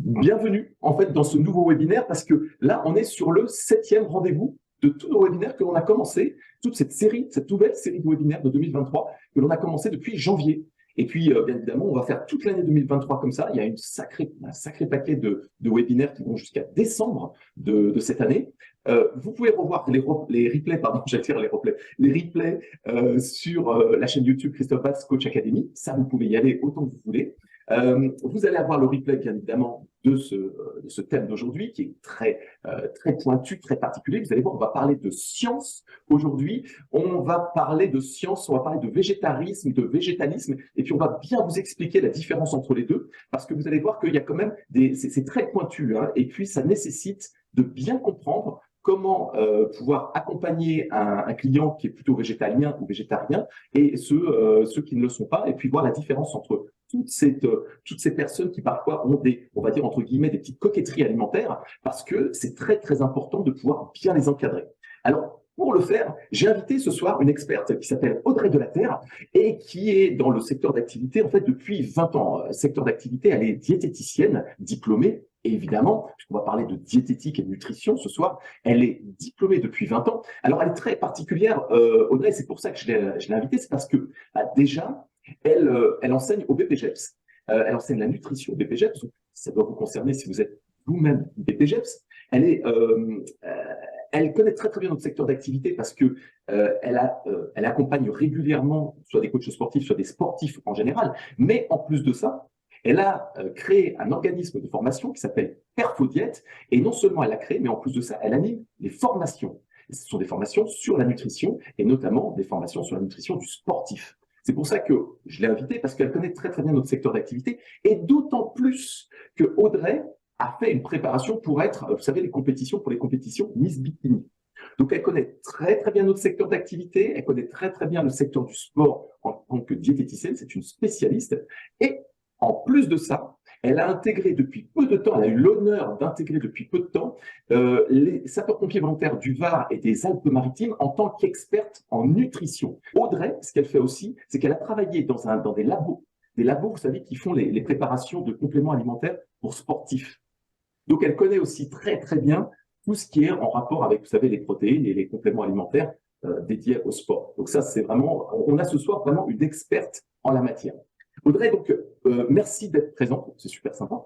Bienvenue en fait dans ce nouveau webinaire parce que là, on est sur le 7e rendez-vous de tous nos webinaires que l'on a commencé, toute cette série, cette nouvelle série de webinaires de 2023 que l'on a commencé depuis janvier. Et puis, bien évidemment, on va faire toute l'année 2023 comme ça. Il y a un sacré paquet de webinaires qui vont jusqu'à décembre de cette année. Vous pouvez revoir les replays, pardon, j'allais dire les replays sur la chaîne YouTube Christophe Valls Coach Academy. Ça, vous pouvez y aller autant que vous voulez. Vous allez avoir le replay, bien évidemment, de ce thème d'aujourd'hui qui est très pointu, très particulier. Vous allez voir, on va parler de science aujourd'hui. On va parler de science, on va parler de végétarisme, de végétalisme, et puis on va bien vous expliquer la différence entre les deux, parce que vous allez voir qu'il y a quand même c'est très pointu, hein, et puis ça nécessite de bien comprendre comment pouvoir accompagner un client qui est plutôt végétalien ou végétarien et ceux qui ne le sont pas, et puis voir la différence entre toutes ces personnes qui parfois ont on va dire entre guillemets, des petites coquetteries alimentaires, parce que c'est très important de pouvoir bien les encadrer. Alors, pour le faire, j'ai invité ce soir une experte qui s'appelle Audrey Delaterre et qui est dans le secteur d'activité en fait depuis 20 ans. Secteur d'activité, elle est diététicienne diplômée. Et évidemment, puisqu'on va parler de diététique et de nutrition ce soir, elle est diplômée depuis 20 ans. Alors, elle est très particulière, Audrey, c'est pour ça que je l'ai invitée, c'est parce que déjà, elle enseigne au BPGEPS. Elle enseigne la nutrition au BPGEPS. Ça doit vous concerner si vous êtes vous-même BPGEPS. Elle connaît très bien notre secteur d'activité parce que elle accompagne régulièrement soit des coachs sportifs, soit des sportifs en général. Mais en plus de ça, elle a créé un organisme de formation qui s'appelle Perfodiète. Et non seulement elle l'a créé, mais en plus de ça, elle anime des formations. Et ce sont des formations sur la nutrition et notamment des formations sur la nutrition du sportif. C'est pour ça que je l'ai invitée parce qu'elle connaît très bien notre secteur d'activité et d'autant plus que Audrey a fait une préparation pour être, vous savez, pour les compétitions Miss Bikini. Donc, elle connaît très bien notre secteur d'activité, elle connaît très bien le secteur du sport en tant que diététicienne, c'est une spécialiste. Et en plus de ça, elle a intégré depuis peu de temps, elle a eu l'honneur d'intégrer depuis peu de temps les sapeurs-pompiers volontaires du Var et des Alpes-Maritimes en tant qu'experte en nutrition. Audrey, ce qu'elle fait aussi, c'est qu'elle a travaillé dans des labos, vous savez, qui font les préparations de compléments alimentaires pour sportifs. Donc, elle connaît aussi très bien tout ce qui est en rapport avec, vous savez, les protéines et les compléments alimentaires dédiés au sport. Donc ça, c'est vraiment, on a ce soir vraiment une experte en la matière. Audrey, donc, merci d'être présente, c'est super sympa.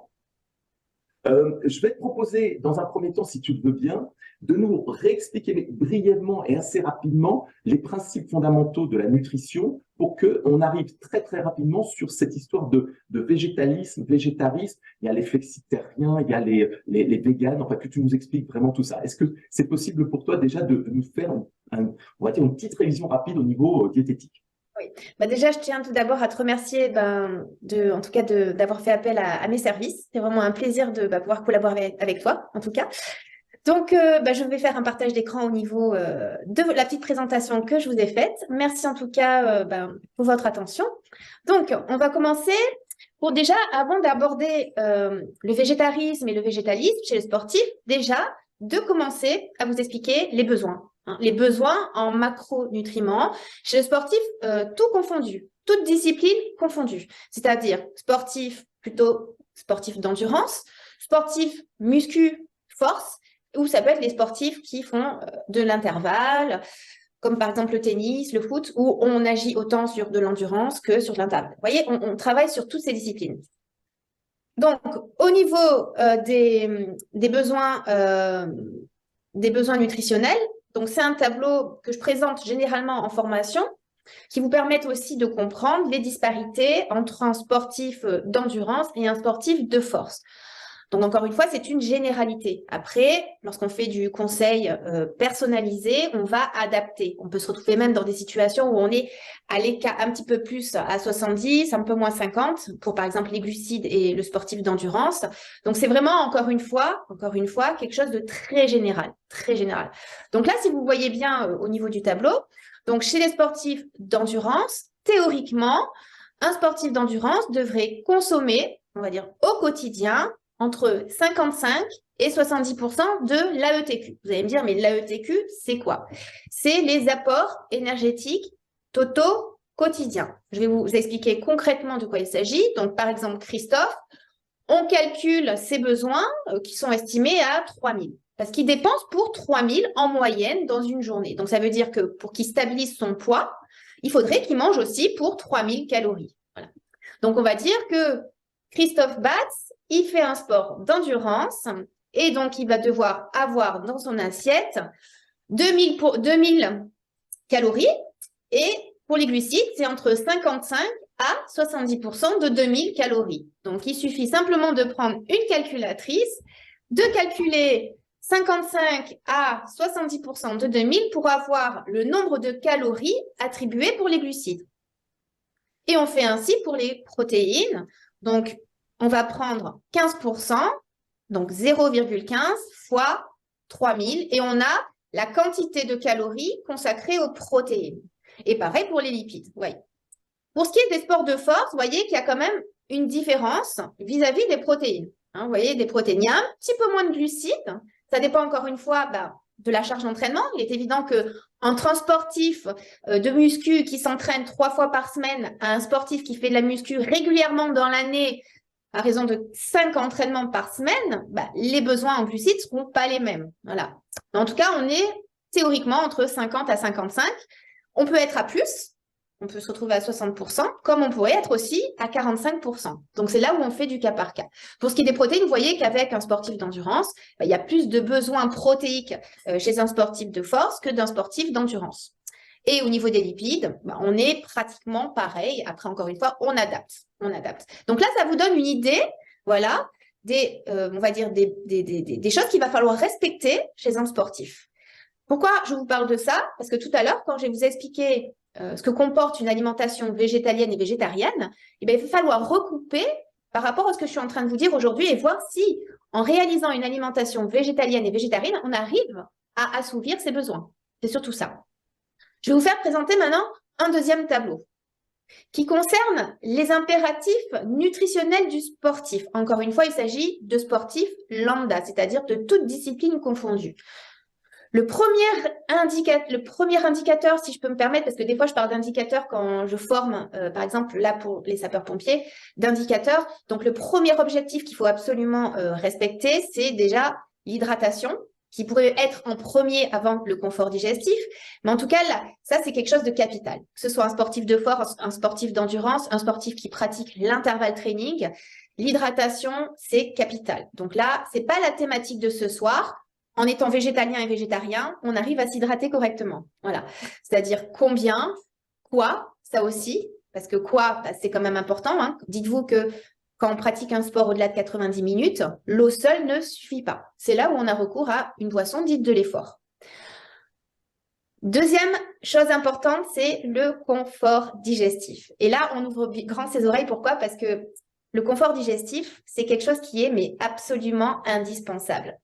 Je vais te proposer, dans un premier temps, si tu le veux bien, de nous réexpliquer brièvement et assez rapidement les principes fondamentaux de la nutrition pour qu'on arrive très rapidement sur cette histoire de végétalisme, végétarisme. Il y a les flexitariens, il y a les véganes, enfin que tu nous expliques vraiment tout ça. Est-ce que c'est possible pour toi déjà de nous faire, on va dire, une petite révision rapide au niveau diététique? Oui. Déjà, je tiens tout d'abord à te remercier en tout cas d'avoir fait appel à mes services. C'est vraiment un plaisir de pouvoir collaborer avec toi, en tout cas. Donc, je vais faire un partage d'écran au niveau de la petite présentation que je vous ai faite. Merci en tout cas pour votre attention. Donc, on va commencer pour déjà, avant d'aborder le végétarisme et le végétalisme chez les sportifs, déjà de commencer à vous expliquer les besoins. Les besoins en macronutriments chez le sportif, tout confondu, toute discipline confondue. C'est-à-dire plutôt sportif d'endurance, sportif muscu, force, ou ça peut être les sportifs qui font de l'intervalle, comme par exemple le tennis, le foot, où on agit autant sur de l'endurance que sur de l'intervalle. Vous voyez, on travaille sur toutes ces disciplines. Donc, au niveau des besoins nutritionnels, donc c'est un tableau que je présente généralement en formation, qui vous permettent aussi de comprendre les disparités entre un sportif d'endurance et un sportif de force. Donc, encore une fois, c'est une généralité. Après, lorsqu'on fait du conseil personnalisé, on va adapter. On peut se retrouver même dans des situations où on est à l'écart un petit peu plus à 70, un peu moins 50, pour par exemple les glucides et le sportif d'endurance. Donc, c'est vraiment, encore une fois, quelque chose de très général, très général. Donc là, si vous voyez bien au niveau du tableau, donc chez les sportifs d'endurance, théoriquement, un sportif d'endurance devrait consommer, on va dire, au quotidien, entre 55 et 70% de l'AETQ. Vous allez me dire, mais l'AETQ, c'est quoi? C'est les apports énergétiques totaux quotidiens. Je vais vous expliquer concrètement de quoi il s'agit. Donc, par exemple, Christophe, on calcule ses besoins qui sont estimés à 3000. Parce qu'il dépense pour 3000 en moyenne dans une journée. Donc, ça veut dire que pour qu'il stabilise son poids, il faudrait qu'il mange aussi pour 3000 calories. Voilà. Donc, on va dire que Christophe Batz, il fait un sport d'endurance et donc il va devoir avoir dans son assiette 2000 calories et pour les glucides, c'est entre 55 à 70% de 2000 calories. Donc, il suffit simplement de prendre une calculatrice, de calculer 55 à 70% de 2000 pour avoir le nombre de calories attribuées pour les glucides. Et on fait ainsi pour les protéines. Donc, on va prendre 15%, donc 0,15 fois 3000, et on a la quantité de calories consacrée aux protéines. Et pareil pour les lipides. Ouais. Pour ce qui est des sports de force, vous voyez qu'il y a quand même une différence vis-à-vis des protéines. Vous voyez, des protéines, il y a un petit peu moins de glucides. Ça dépend encore une fois de la charge d'entraînement. Il est évident qu'entre un sportif de muscu qui s'entraîne 3 fois par semaine à un sportif qui fait de la muscu régulièrement dans l'année à raison de 5 entraînements par semaine, les besoins en glucides ne seront pas les mêmes. Voilà. En tout cas, on est théoriquement entre 50 à 55. On peut être à plus. On peut se retrouver à 60%, comme on pourrait être aussi à 45%. Donc, c'est là où on fait du cas par cas. Pour ce qui est des protéines, vous voyez qu'avec un sportif d'endurance, il y a plus de besoins protéiques chez un sportif de force que d'un sportif d'endurance. Et au niveau des lipides, on est pratiquement pareil. Après, encore une fois, on adapte. Donc là, ça vous donne une idée, voilà, on va dire des choses qu'il va falloir respecter chez un sportif. Pourquoi je vous parle de ça? Parce que tout à l'heure, quand je vais vous expliquer ce que comporte une alimentation végétalienne et végétarienne, il va falloir recouper par rapport à ce que je suis en train de vous dire aujourd'hui et voir si, en réalisant une alimentation végétalienne et végétarienne, on arrive à assouvir ses besoins. C'est surtout ça. Je vais vous faire présenter maintenant un deuxième tableau qui concerne les impératifs nutritionnels du sportif. Encore une fois, il s'agit de sportifs lambda, c'est-à-dire de toutes disciplines confondues. Le premier indicateur, si je peux me permettre, parce que des fois je parle d'indicateurs quand je forme, par exemple là pour les sapeurs-pompiers, d'indicateurs. Donc le premier objectif qu'il faut absolument respecter, c'est déjà l'hydratation, qui pourrait être en premier avant le confort digestif. Mais en tout cas, là, ça c'est quelque chose de capital. Que ce soit un sportif de force, un sportif d'endurance, un sportif qui pratique l'intervalle training, l'hydratation, c'est capital. Donc là, c'est pas la thématique de ce soir. En étant végétalien et végétarien, on arrive à s'hydrater correctement. Voilà. C'est-à-dire combien, quoi, ça aussi, parce que quoi, c'est quand même important. Hein. Dites-vous que quand on pratique un sport au-delà de 90 minutes, l'eau seule ne suffit pas. C'est là où on a recours à une boisson dite de l'effort. Deuxième chose importante, c'est le confort digestif. Et là, on ouvre grand ses oreilles. Pourquoi? Parce que le confort digestif, c'est quelque chose qui est absolument indispensable.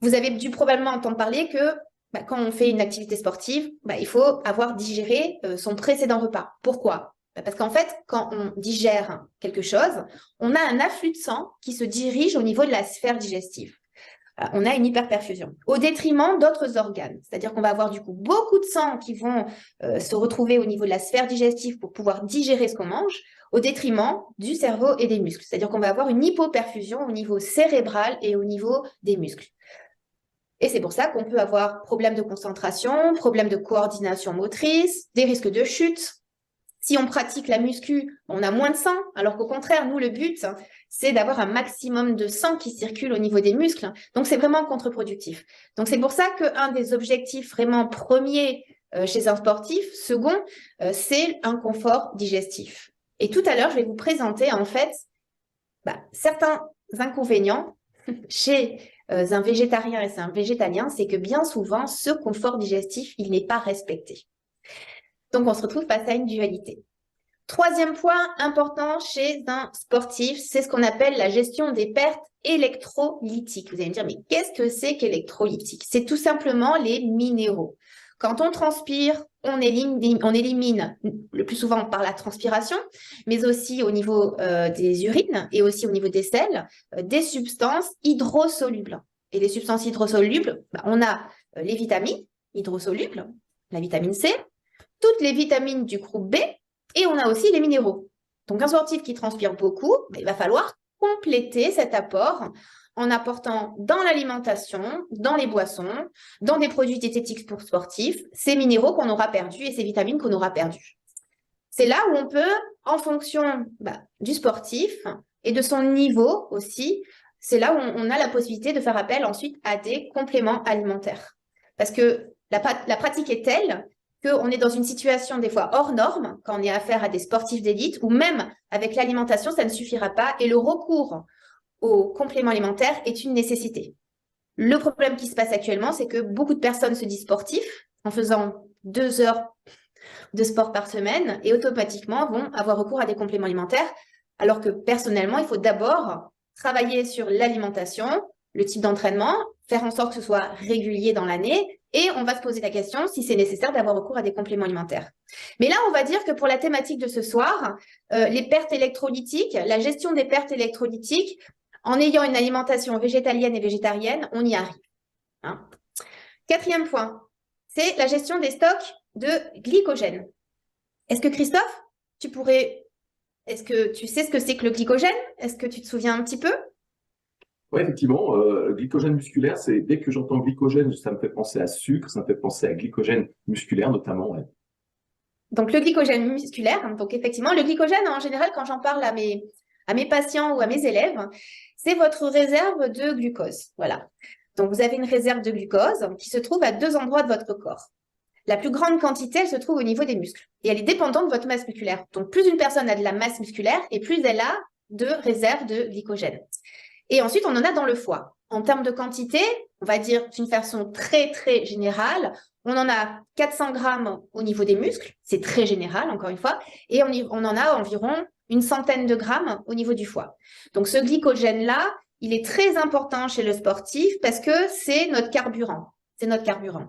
Vous avez dû probablement entendre parler que quand on fait une activité sportive, il faut avoir digéré son précédent repas. Pourquoi? Parce qu'en fait, quand on digère quelque chose, on a un afflux de sang qui se dirige au niveau de la sphère digestive. On a une hyperperfusion au détriment d'autres organes. C'est-à-dire qu'on va avoir du coup beaucoup de sang qui vont se retrouver au niveau de la sphère digestive pour pouvoir digérer ce qu'on mange, au détriment du cerveau et des muscles. C'est-à-dire qu'on va avoir une hypoperfusion au niveau cérébral et au niveau des muscles. Et c'est pour ça qu'on peut avoir problème de concentration, problème de coordination motrice, des risques de chute. Si on pratique la muscu, on a moins de sang, alors qu'au contraire, nous, le but, c'est d'avoir un maximum de sang qui circule au niveau des muscles. Donc, c'est vraiment contre-productif. Donc, c'est pour ça qu'un des objectifs vraiment premiers chez un sportif, second, c'est un confort digestif. Et tout à l'heure, je vais vous présenter, en fait, certains inconvénients chez un végétarien et un végétalien, c'est que bien souvent, ce confort digestif, il n'est pas respecté. Donc, on se retrouve face à une dualité. Troisième point important chez un sportif, c'est ce qu'on appelle la gestion des pertes électrolytiques. Vous allez me dire, mais qu'est-ce que c'est qu'électrolytique? C'est tout simplement les minéraux. Quand on transpire, on élimine le plus souvent par la transpiration, mais aussi au niveau des urines et aussi au niveau des selles, des substances hydrosolubles. Et les substances hydrosolubles, on a les vitamines hydrosolubles, la vitamine C, toutes les vitamines du groupe B, et on a aussi les minéraux. Donc un sportif qui transpire beaucoup, il va falloir compléter cet apport en apportant dans l'alimentation, dans les boissons, dans des produits diététiques pour sportifs, ces minéraux qu'on aura perdus et ces vitamines qu'on aura perdues. C'est là où on peut, en fonction du sportif et de son niveau aussi, c'est là où on a la possibilité de faire appel ensuite à des compléments alimentaires. Parce que la pratique est telle qu'on est dans une situation des fois hors norme, quand on est affaire à des sportifs d'élite, ou même avec l'alimentation, ça ne suffira pas, et le recours aux compléments alimentaires est une nécessité. Le problème qui se passe actuellement, c'est que beaucoup de personnes se disent sportifs en faisant 2 heures de sport par semaine et automatiquement vont avoir recours à des compléments alimentaires, alors que personnellement, il faut d'abord travailler sur l'alimentation, le type d'entraînement, faire en sorte que ce soit régulier dans l'année et on va se poser la question si c'est nécessaire d'avoir recours à des compléments alimentaires. Mais là, on va dire que pour la thématique de ce soir, les pertes électrolytiques, la gestion des pertes électrolytiques, en ayant une alimentation végétalienne et végétarienne, on y arrive. Hein. 4e point, c'est la gestion des stocks de glycogène. Est-ce que Christophe, est-ce que tu sais ce que c'est que le glycogène? Est-ce que tu te souviens un petit peu? Oui, effectivement, le glycogène musculaire, c'est dès que j'entends glycogène, ça me fait penser à sucre, ça me fait penser à glycogène musculaire notamment. Ouais. Donc le glycogène musculaire, donc effectivement, le glycogène en général, quand j'en parle à mes patients ou à mes élèves, c'est votre réserve de glucose. Voilà. Donc vous avez une réserve de glucose qui se trouve à 2 endroits de votre corps. La plus grande quantité, elle se trouve au niveau des muscles et elle est dépendante de votre masse musculaire. Donc plus une personne a de la masse musculaire et plus elle a de réserve de glycogène. Et ensuite, on en a dans le foie. En termes de quantité, on va dire d'une façon très, très générale, on en a 400 grammes au niveau des muscles, c'est très général, encore une fois, et on en a environ une centaine de grammes au niveau du foie. Donc, ce glycogène-là, il est très important chez le sportif parce que c'est notre carburant. C'est notre carburant.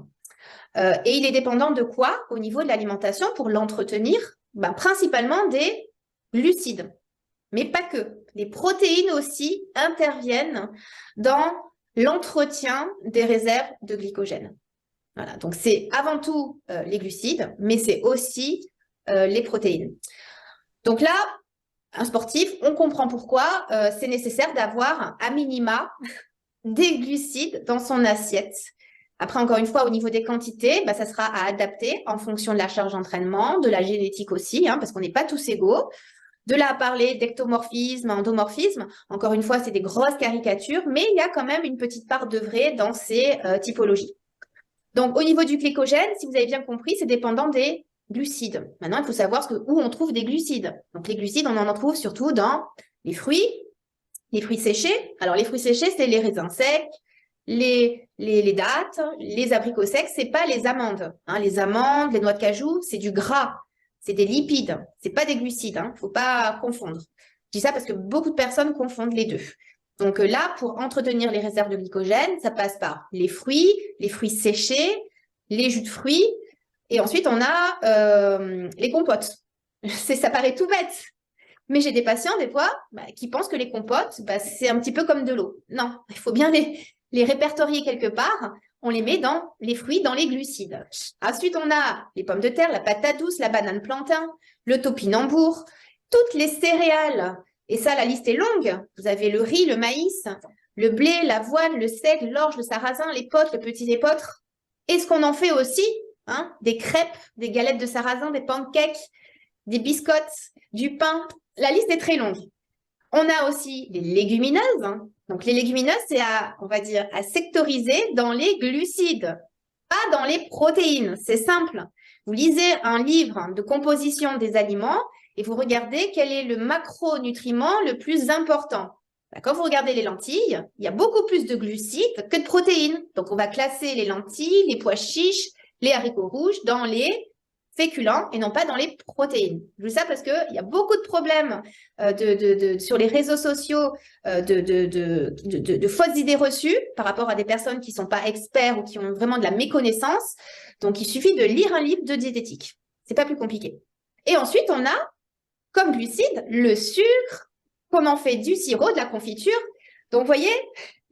Et il est dépendant de quoi au niveau de l'alimentation pour l'entretenir? Principalement des glucides, mais pas que. Les protéines aussi interviennent dans l'entretien des réserves de glycogène. Voilà, donc c'est avant tout les glucides, mais c'est aussi les protéines. Donc là, un sportif, on comprend pourquoi c'est nécessaire d'avoir à minima des glucides dans son assiette. Après, encore une fois, au niveau des quantités, ça sera à adapter en fonction de la charge d'entraînement, de la génétique aussi, parce qu'on n'est pas tous égaux. De là à parler d'ectomorphisme, endomorphisme, encore une fois, c'est des grosses caricatures, mais il y a quand même une petite part de vrai dans ces typologies. Donc, au niveau du glycogène, si vous avez bien compris, c'est dépendant des glucides. Maintenant, il faut savoir où on trouve des glucides. Donc, les glucides, on en trouve surtout dans les fruits séchés. Alors, les fruits séchés, c'est les raisins secs, les dattes, les abricots secs, c'est pas les amandes. Les amandes, les noix de cajou, c'est du gras. C'est des lipides, c'est pas des glucides, faut pas confondre. Je dis ça parce que beaucoup de personnes confondent les deux. Donc là, pour entretenir les réserves de glycogène, ça passe par les fruits séchés, les jus de fruits, et ensuite on a les compotes. Ça paraît tout bête, mais j'ai des patients des fois qui pensent que les compotes, c'est un petit peu comme de l'eau. Non, il faut bien les répertorier quelque part. On les met dans les fruits, dans les glucides. Ensuite, on a les pommes de terre, la patate douce, la banane plantain, le topinambour, toutes les céréales. Et ça, la liste est longue. Vous avez le riz, le maïs, le blé, l'avoine, le seigle, l'orge, le sarrasin, l'épeautre, le petit épeautre. Et ce qu'on en fait aussi, des crêpes, des galettes de sarrasin, des pancakes, des biscottes, du pain. La liste est très longue. On a aussi les légumineuses. Donc, les légumineuses, c'est on va dire, à sectoriser dans les glucides, pas dans les protéines. C'est simple. Vous lisez un livre de composition des aliments et vous regardez quel est le macronutriment le plus important. Quand vous regardez les lentilles, il y a beaucoup plus de glucides que de protéines. Donc, on va classer les lentilles, les pois chiches, les haricots rouges dans les féculents et non pas dans les protéines. Je dis ça parce qu'il y a beaucoup de problèmes sur les réseaux sociaux de fausses idées reçues par rapport à des personnes qui ne sont pas experts ou qui ont vraiment de la méconnaissance. Donc, il suffit de lire un livre de diététique. C'est pas plus compliqué. Et ensuite, on a, comme glucides, le sucre, qu'on en fait du sirop, de la confiture. Donc, vous voyez,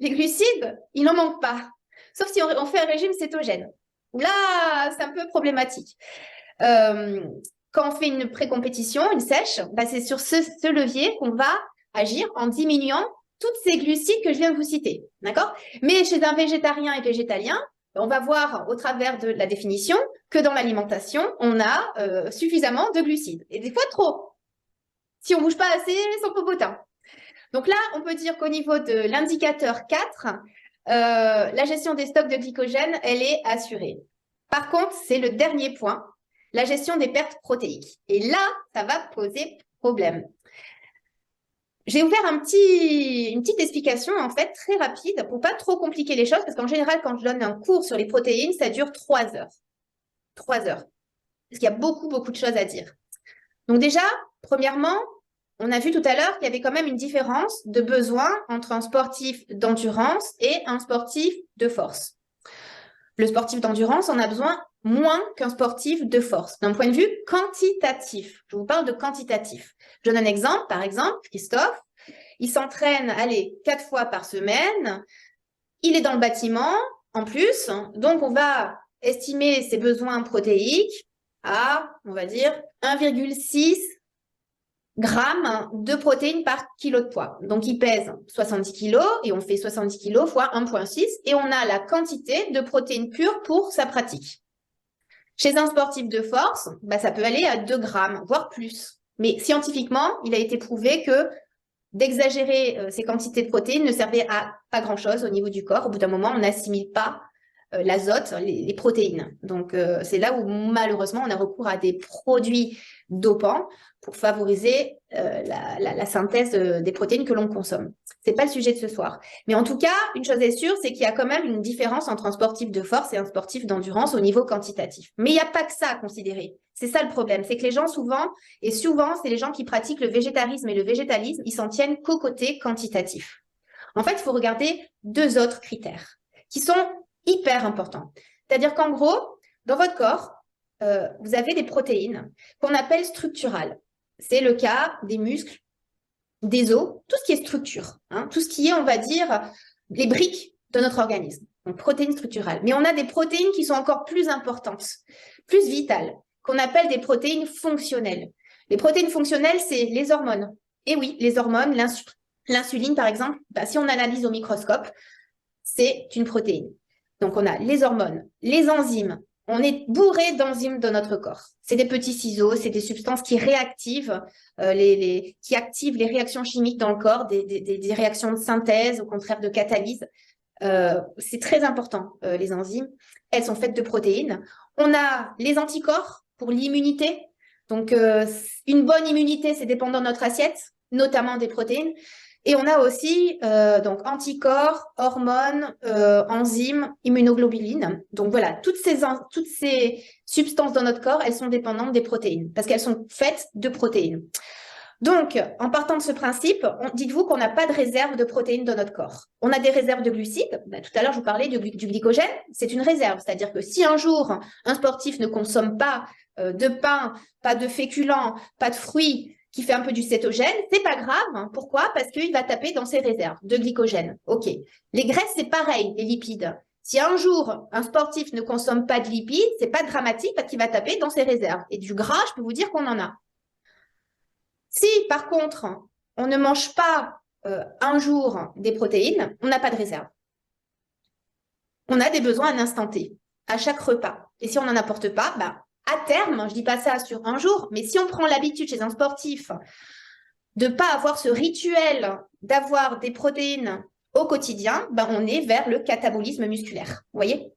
les glucides, il n'en manque pas. Sauf si on fait un régime cétogène. Là, c'est un peu problématique. Quand on fait une pré-compétition, une sèche, c'est sur ce levier qu'on va agir en diminuant toutes ces glucides que je viens de vous citer, d'accord? Mais chez un végétarien et végétalien, on va voir au travers de la définition que dans l'alimentation, on a suffisamment de glucides, et des fois trop, si on ne bouge pas assez son popotin. Donc là, on peut dire qu'au niveau de l'indicateur 4, la gestion des stocks de glycogène, elle est assurée. Par contre, c'est le dernier point, la gestion des pertes protéiques. Et là, ça va poser problème. J'ai ouvert une petite explication, en fait, très rapide, pour pas trop compliquer les choses, parce qu'en général, quand je donne un cours sur les protéines, ça dure 3 heures. 3 heures. Parce qu'il y a beaucoup, beaucoup de choses à dire. Donc déjà, premièrement, on a vu tout à l'heure qu'il y avait quand même une différence de besoin entre un sportif d'endurance et un sportif de force. Le sportif d'endurance en a besoin moins qu'un sportif de force, d'un point de vue quantitatif. Je vous parle de quantitatif. Je donne un exemple. Par exemple, Christophe, il s'entraîne, 4 fois par semaine. Il est dans le bâtiment, en plus. Donc, on va estimer ses besoins protéiques à, on va dire, 1,6 grammes de protéines par kilo de poids. Donc, il pèse 70 kilos et on fait 70 kilos fois 1,6 et on a la quantité de protéines pures pour sa pratique. Chez un sportif de force, ça peut aller à 2 grammes, voire plus. Mais scientifiquement, il a été prouvé que d'exagérer ces quantités de protéines ne servait à pas grand-chose au niveau du corps. Au bout d'un moment, on n'assimile pas l'azote, les protéines. Donc, c'est là où malheureusement, on a recours à des produits dopants pour favoriser la synthèse des protéines que l'on consomme. Ce n'est pas le sujet de ce soir. Mais en tout cas, une chose est sûre, c'est qu'il y a quand même une différence entre un sportif de force et un sportif d'endurance au niveau quantitatif. Mais il n'y a pas que ça à considérer. C'est ça le problème, c'est que les gens souvent, c'est les gens qui pratiquent le végétarisme et le végétalisme, ils s'en tiennent qu'au côté quantitatif. En fait, il faut regarder 2 autres critères qui sont hyper importants. C'est-à-dire qu'en gros, dans votre corps, vous avez des protéines qu'on appelle structurales. C'est le cas des muscles, des os, tout ce qui est structure, tout ce qui est, on va dire, les briques de notre organisme. Donc, protéines structurales. Mais on a des protéines qui sont encore plus importantes, plus vitales, qu'on appelle des protéines fonctionnelles. Les protéines fonctionnelles, c'est les hormones. Et oui, les hormones, l'insuline, par exemple, si on analyse au microscope, c'est une protéine. Donc, on a les hormones, les enzymes. On est bourré d'enzymes dans notre corps. C'est des petits ciseaux, c'est des substances qui réactivent, qui activent les réactions chimiques dans le corps, des réactions de synthèse, au contraire de catalyse. C'est très important, les enzymes. Elles sont faites de protéines. On a les anticorps pour l'immunité. Donc, une bonne immunité, c'est dépendant de notre assiette, notamment des protéines. Et on a aussi donc anticorps, hormones, enzymes, immunoglobulines. Donc voilà, toutes ces substances dans notre corps, elles sont dépendantes des protéines parce qu'elles sont faites de protéines. Donc, en partant de ce principe, dites-vous qu'on n'a pas de réserve de protéines dans notre corps. On a des réserves de glucides. Tout à l'heure, je vous parlais du glycogène. C'est une réserve, c'est-à-dire que si un jour, un sportif ne consomme pas de pain, pas de féculents, pas de fruits, qui fait un peu du cétogène, c'est pas grave. Pourquoi? Parce qu'il va taper dans ses réserves de glycogène. OK. Les graisses, c'est pareil, les lipides. Si un jour, un sportif ne consomme pas de lipides, c'est pas dramatique parce qu'il va taper dans ses réserves. Et du gras, je peux vous dire qu'on en a. Si, par contre, on ne mange pas un jour des protéines, on n'a pas de réserve. On a des besoins à un instant T, à chaque repas. Et si on n'en apporte pas, à terme, je ne dis pas ça sur un jour, mais si on prend l'habitude chez un sportif de ne pas avoir ce rituel d'avoir des protéines au quotidien, on est vers le catabolisme musculaire. Vous voyez?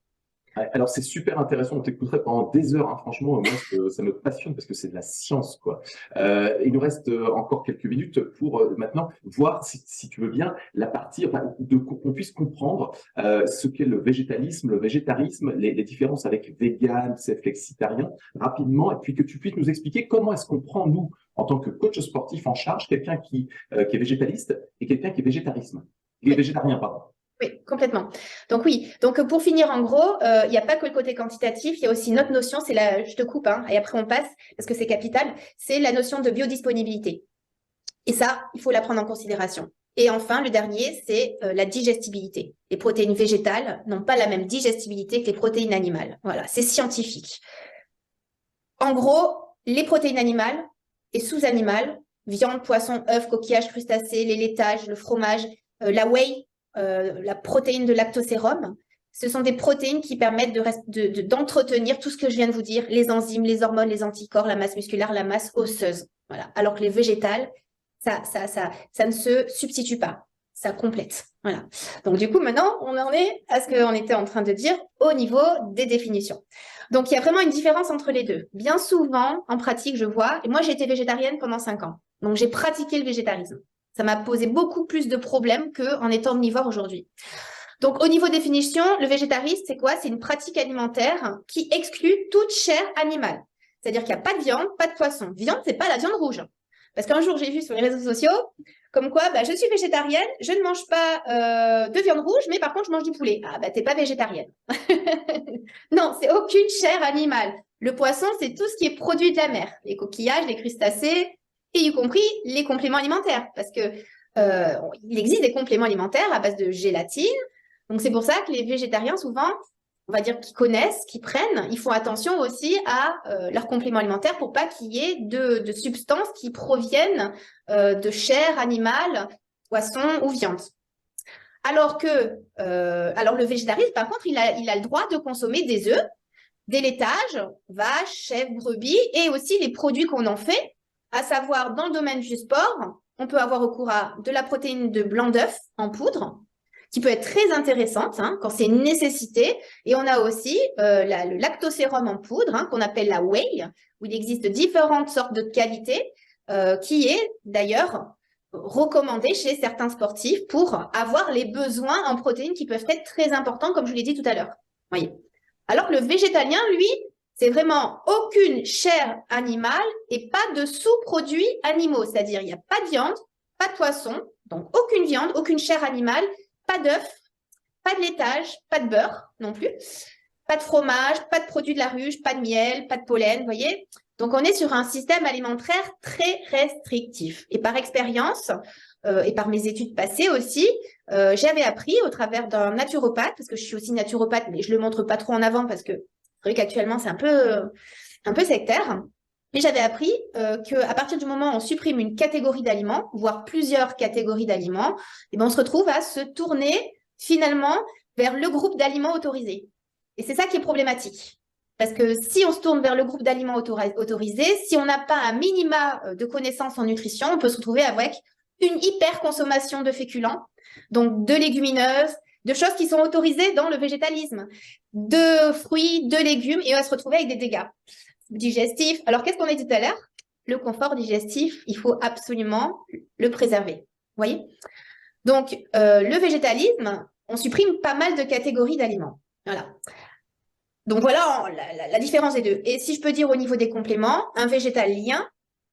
Alors, c'est super intéressant, on t'écouterait pendant des heures, franchement, moi, ça me passionne parce que c'est de la science, quoi. Il nous reste encore quelques minutes pour maintenant voir, si tu veux bien, la partie, qu'on puisse comprendre ce qu'est le végétalisme, le végétarisme, les différences avec vegan, c'est flexitarien, rapidement, et puis que tu puisses nous expliquer comment est-ce qu'on prend, nous, en tant que coach sportif en charge, quelqu'un qui est végétaliste et quelqu'un qui est végétarien, pardon. Oui, complètement. Donc oui, donc pour finir en gros, il n'y a pas que le côté quantitatif, il y a aussi une autre notion, je te coupe, et après on passe, parce que c'est capital, c'est la notion de biodisponibilité. Et ça, il faut la prendre en considération. Et enfin, le dernier, c'est la digestibilité. Les protéines végétales n'ont pas la même digestibilité que les protéines animales. Voilà, c'est scientifique. En gros, les protéines animales et sous-animales viande, poisson, œufs, coquillages, crustacés, les laitages, le fromage, la whey, la protéine de lactosérum. Ce sont des protéines qui permettent d'entretenir tout ce que je viens de vous dire, les enzymes, les hormones, les anticorps, la masse musculaire, la masse osseuse. Voilà. Alors que les végétales, ça ne se substitue pas, ça complète. Voilà. Donc du coup, maintenant, on en est à ce qu'on était en train de dire au niveau des définitions. Donc il y a vraiment une différence entre les deux. Bien souvent, en pratique, je vois, et moi j'ai été végétarienne pendant 5 ans, donc j'ai pratiqué le végétarisme. Ça m'a posé beaucoup plus de problèmes qu'en étant omnivore aujourd'hui. Donc, au niveau définition, le végétarisme, c'est quoi? C'est une pratique alimentaire qui exclut toute chair animale. C'est-à-dire qu'il n'y a pas de viande, pas de poisson. Viande, c'est pas la viande rouge. Parce qu'un jour, j'ai vu sur les réseaux sociaux, comme quoi, je suis végétarienne, je ne mange pas de viande rouge, mais par contre, je mange du poulet. Ah, t'es pas végétarienne. Non, c'est aucune chair animale. Le poisson, c'est tout ce qui est produit de la mer. Les coquillages, les crustacés, et y compris les compléments alimentaires. Parce que il existe des compléments alimentaires à base de gélatine. Donc, c'est pour ça que les végétariens, souvent, on va dire qu'ils connaissent, qu'ils prennent, ils font attention aussi à leurs compléments alimentaires pour pas qu'il y ait de substances qui proviennent de chair animale, poisson ou viande. Alors le végétarisme, par contre, il a le droit de consommer des œufs, des laitages, vaches, chèvres, brebis, et aussi les produits qu'on en fait, à savoir dans le domaine du sport, on peut avoir recours à de la protéine de blanc d'œuf en poudre, qui peut être très intéressante quand c'est une nécessité. Et on a aussi le lactosérum en poudre, qu'on appelle la whey, où il existe différentes sortes de qualités, qui est d'ailleurs recommandé chez certains sportifs pour avoir les besoins en protéines qui peuvent être très importants, comme je vous l'ai dit tout à l'heure. Voyez. Alors que le végétalien, lui, c'est vraiment aucune chair animale et pas de sous-produits animaux. C'est-à-dire, il n'y a pas de viande, pas de poisson, donc aucune viande, aucune chair animale, pas d'œufs, pas de laitage, pas de beurre non plus, pas de fromage, pas de produits de la ruche, pas de miel, pas de pollen, vous voyez. Donc, on est sur un système alimentaire très restrictif. Et par expérience, et par mes études passées aussi, j'avais appris au travers d'un naturopathe, parce que je suis aussi naturopathe, mais je ne le montre pas trop en avant parce que c'est vrai qu'actuellement, c'est un peu sectaire. Mais j'avais appris qu'à partir du moment où on supprime une catégorie d'aliments, voire plusieurs catégories d'aliments, on se retrouve à se tourner finalement vers le groupe d'aliments autorisés. Et c'est ça qui est problématique. Parce que si on se tourne vers le groupe d'aliments autorisés, si on n'a pas un minima de connaissances en nutrition, on peut se retrouver avec une hyper-consommation de féculents, donc de légumineuses, de choses qui sont autorisées dans le végétalisme, de fruits, de légumes, et on va se retrouver avec des dégâts digestifs. Alors, qu'est-ce qu'on a dit tout à l'heure? Le confort digestif, il faut absolument le préserver. Vous voyez? Donc, le végétalisme, on supprime pas mal de catégories d'aliments. Voilà. Donc, voilà la différence des deux. Et si je peux dire au niveau des compléments, un végétalien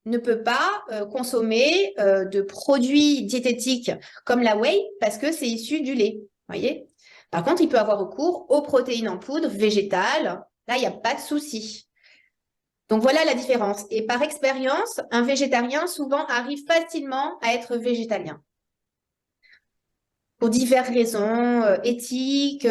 ne peut pas consommer de produits diététiques comme la whey parce que c'est issu du lait. Voyez. Par contre, il peut avoir recours aux protéines en poudre végétales. Là, il n'y a pas de souci. Donc, voilà la différence. Et par expérience, un végétarien souvent arrive facilement à être végétalien. Pour diverses raisons éthiques,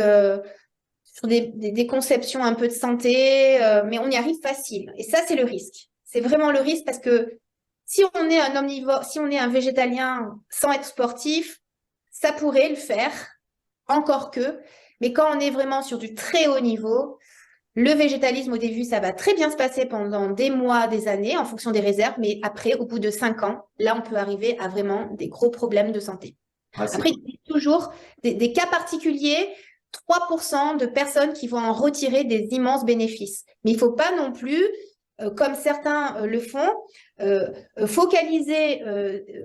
sur des conceptions un peu de santé, mais on y arrive facile. Et ça, c'est le risque. C'est vraiment le risque parce que si on est un omnivore, si on est un végétalien sans être sportif, ça pourrait le faire, encore que. Mais quand on est vraiment sur du très haut niveau, le végétalisme au début, ça va très bien se passer pendant des mois, des années, en fonction des réserves. Mais après, au bout de 5 ans, là, on peut arriver à vraiment des gros problèmes de santé. Après, il y a toujours des cas particuliers. 3% de personnes qui vont en retirer des immenses bénéfices. Mais il ne faut pas non plus, comme certains le font, focaliser,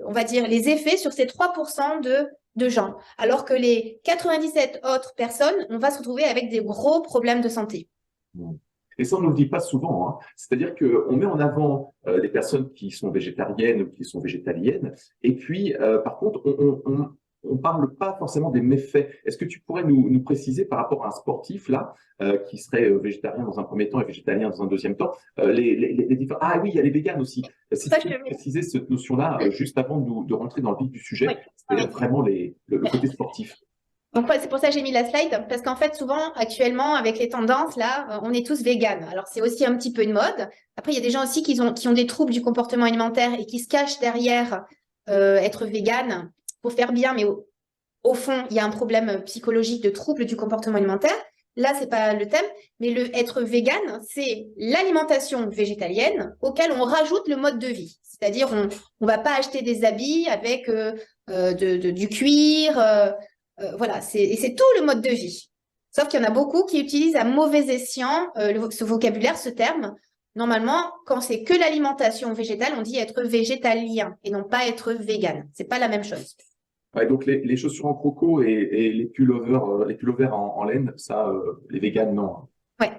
on va dire, les effets sur ces 3% de gens. Alors que les 97 autres personnes, on va se retrouver avec des gros problèmes de santé. Et ça, on ne nous le dit pas souvent. C'est-à-dire qu'on met en avant les personnes qui sont végétariennes ou qui sont végétaliennes. Et puis, par contre, on parle pas forcément des méfaits. Est-ce que tu pourrais nous préciser par rapport à un sportif là qui serait végétarien dans un premier temps et végétalien dans un deuxième temps les différents. Ah oui, il y a les véganes aussi. Si tu peux préciser cette notion-là juste avant de rentrer dans le vif du sujet, Oui. c'est-à-dire vraiment le côté sportif. Donc, ouais, c'est pour ça que j'ai mis la slide, parce qu'en fait, souvent, actuellement, avec les tendances, là, on est tous véganes. Alors, c'est aussi un petit peu une mode. Après, il y a des gens aussi qui ont des troubles du comportement alimentaire et qui se cachent derrière être végane pour faire bien, mais au fond, il y a un problème psychologique de trouble du comportement alimentaire. Là, c'est pas le thème, mais le être végane, c'est l'alimentation végétalienne auquel on rajoute le mode de vie. C'est-à-dire, on va pas acheter des habits avec du cuir. Voilà, c'est tout le mode de vie. Sauf qu'il y en a beaucoup qui utilisent à mauvais escient ce vocabulaire, ce terme. Normalement, quand c'est que l'alimentation végétale, on dit être végétalien et non pas être végane. C'est pas la même chose. Ouais, donc les chaussures en croco et les pullovers en laine, ça, les véganes, non. Ouais,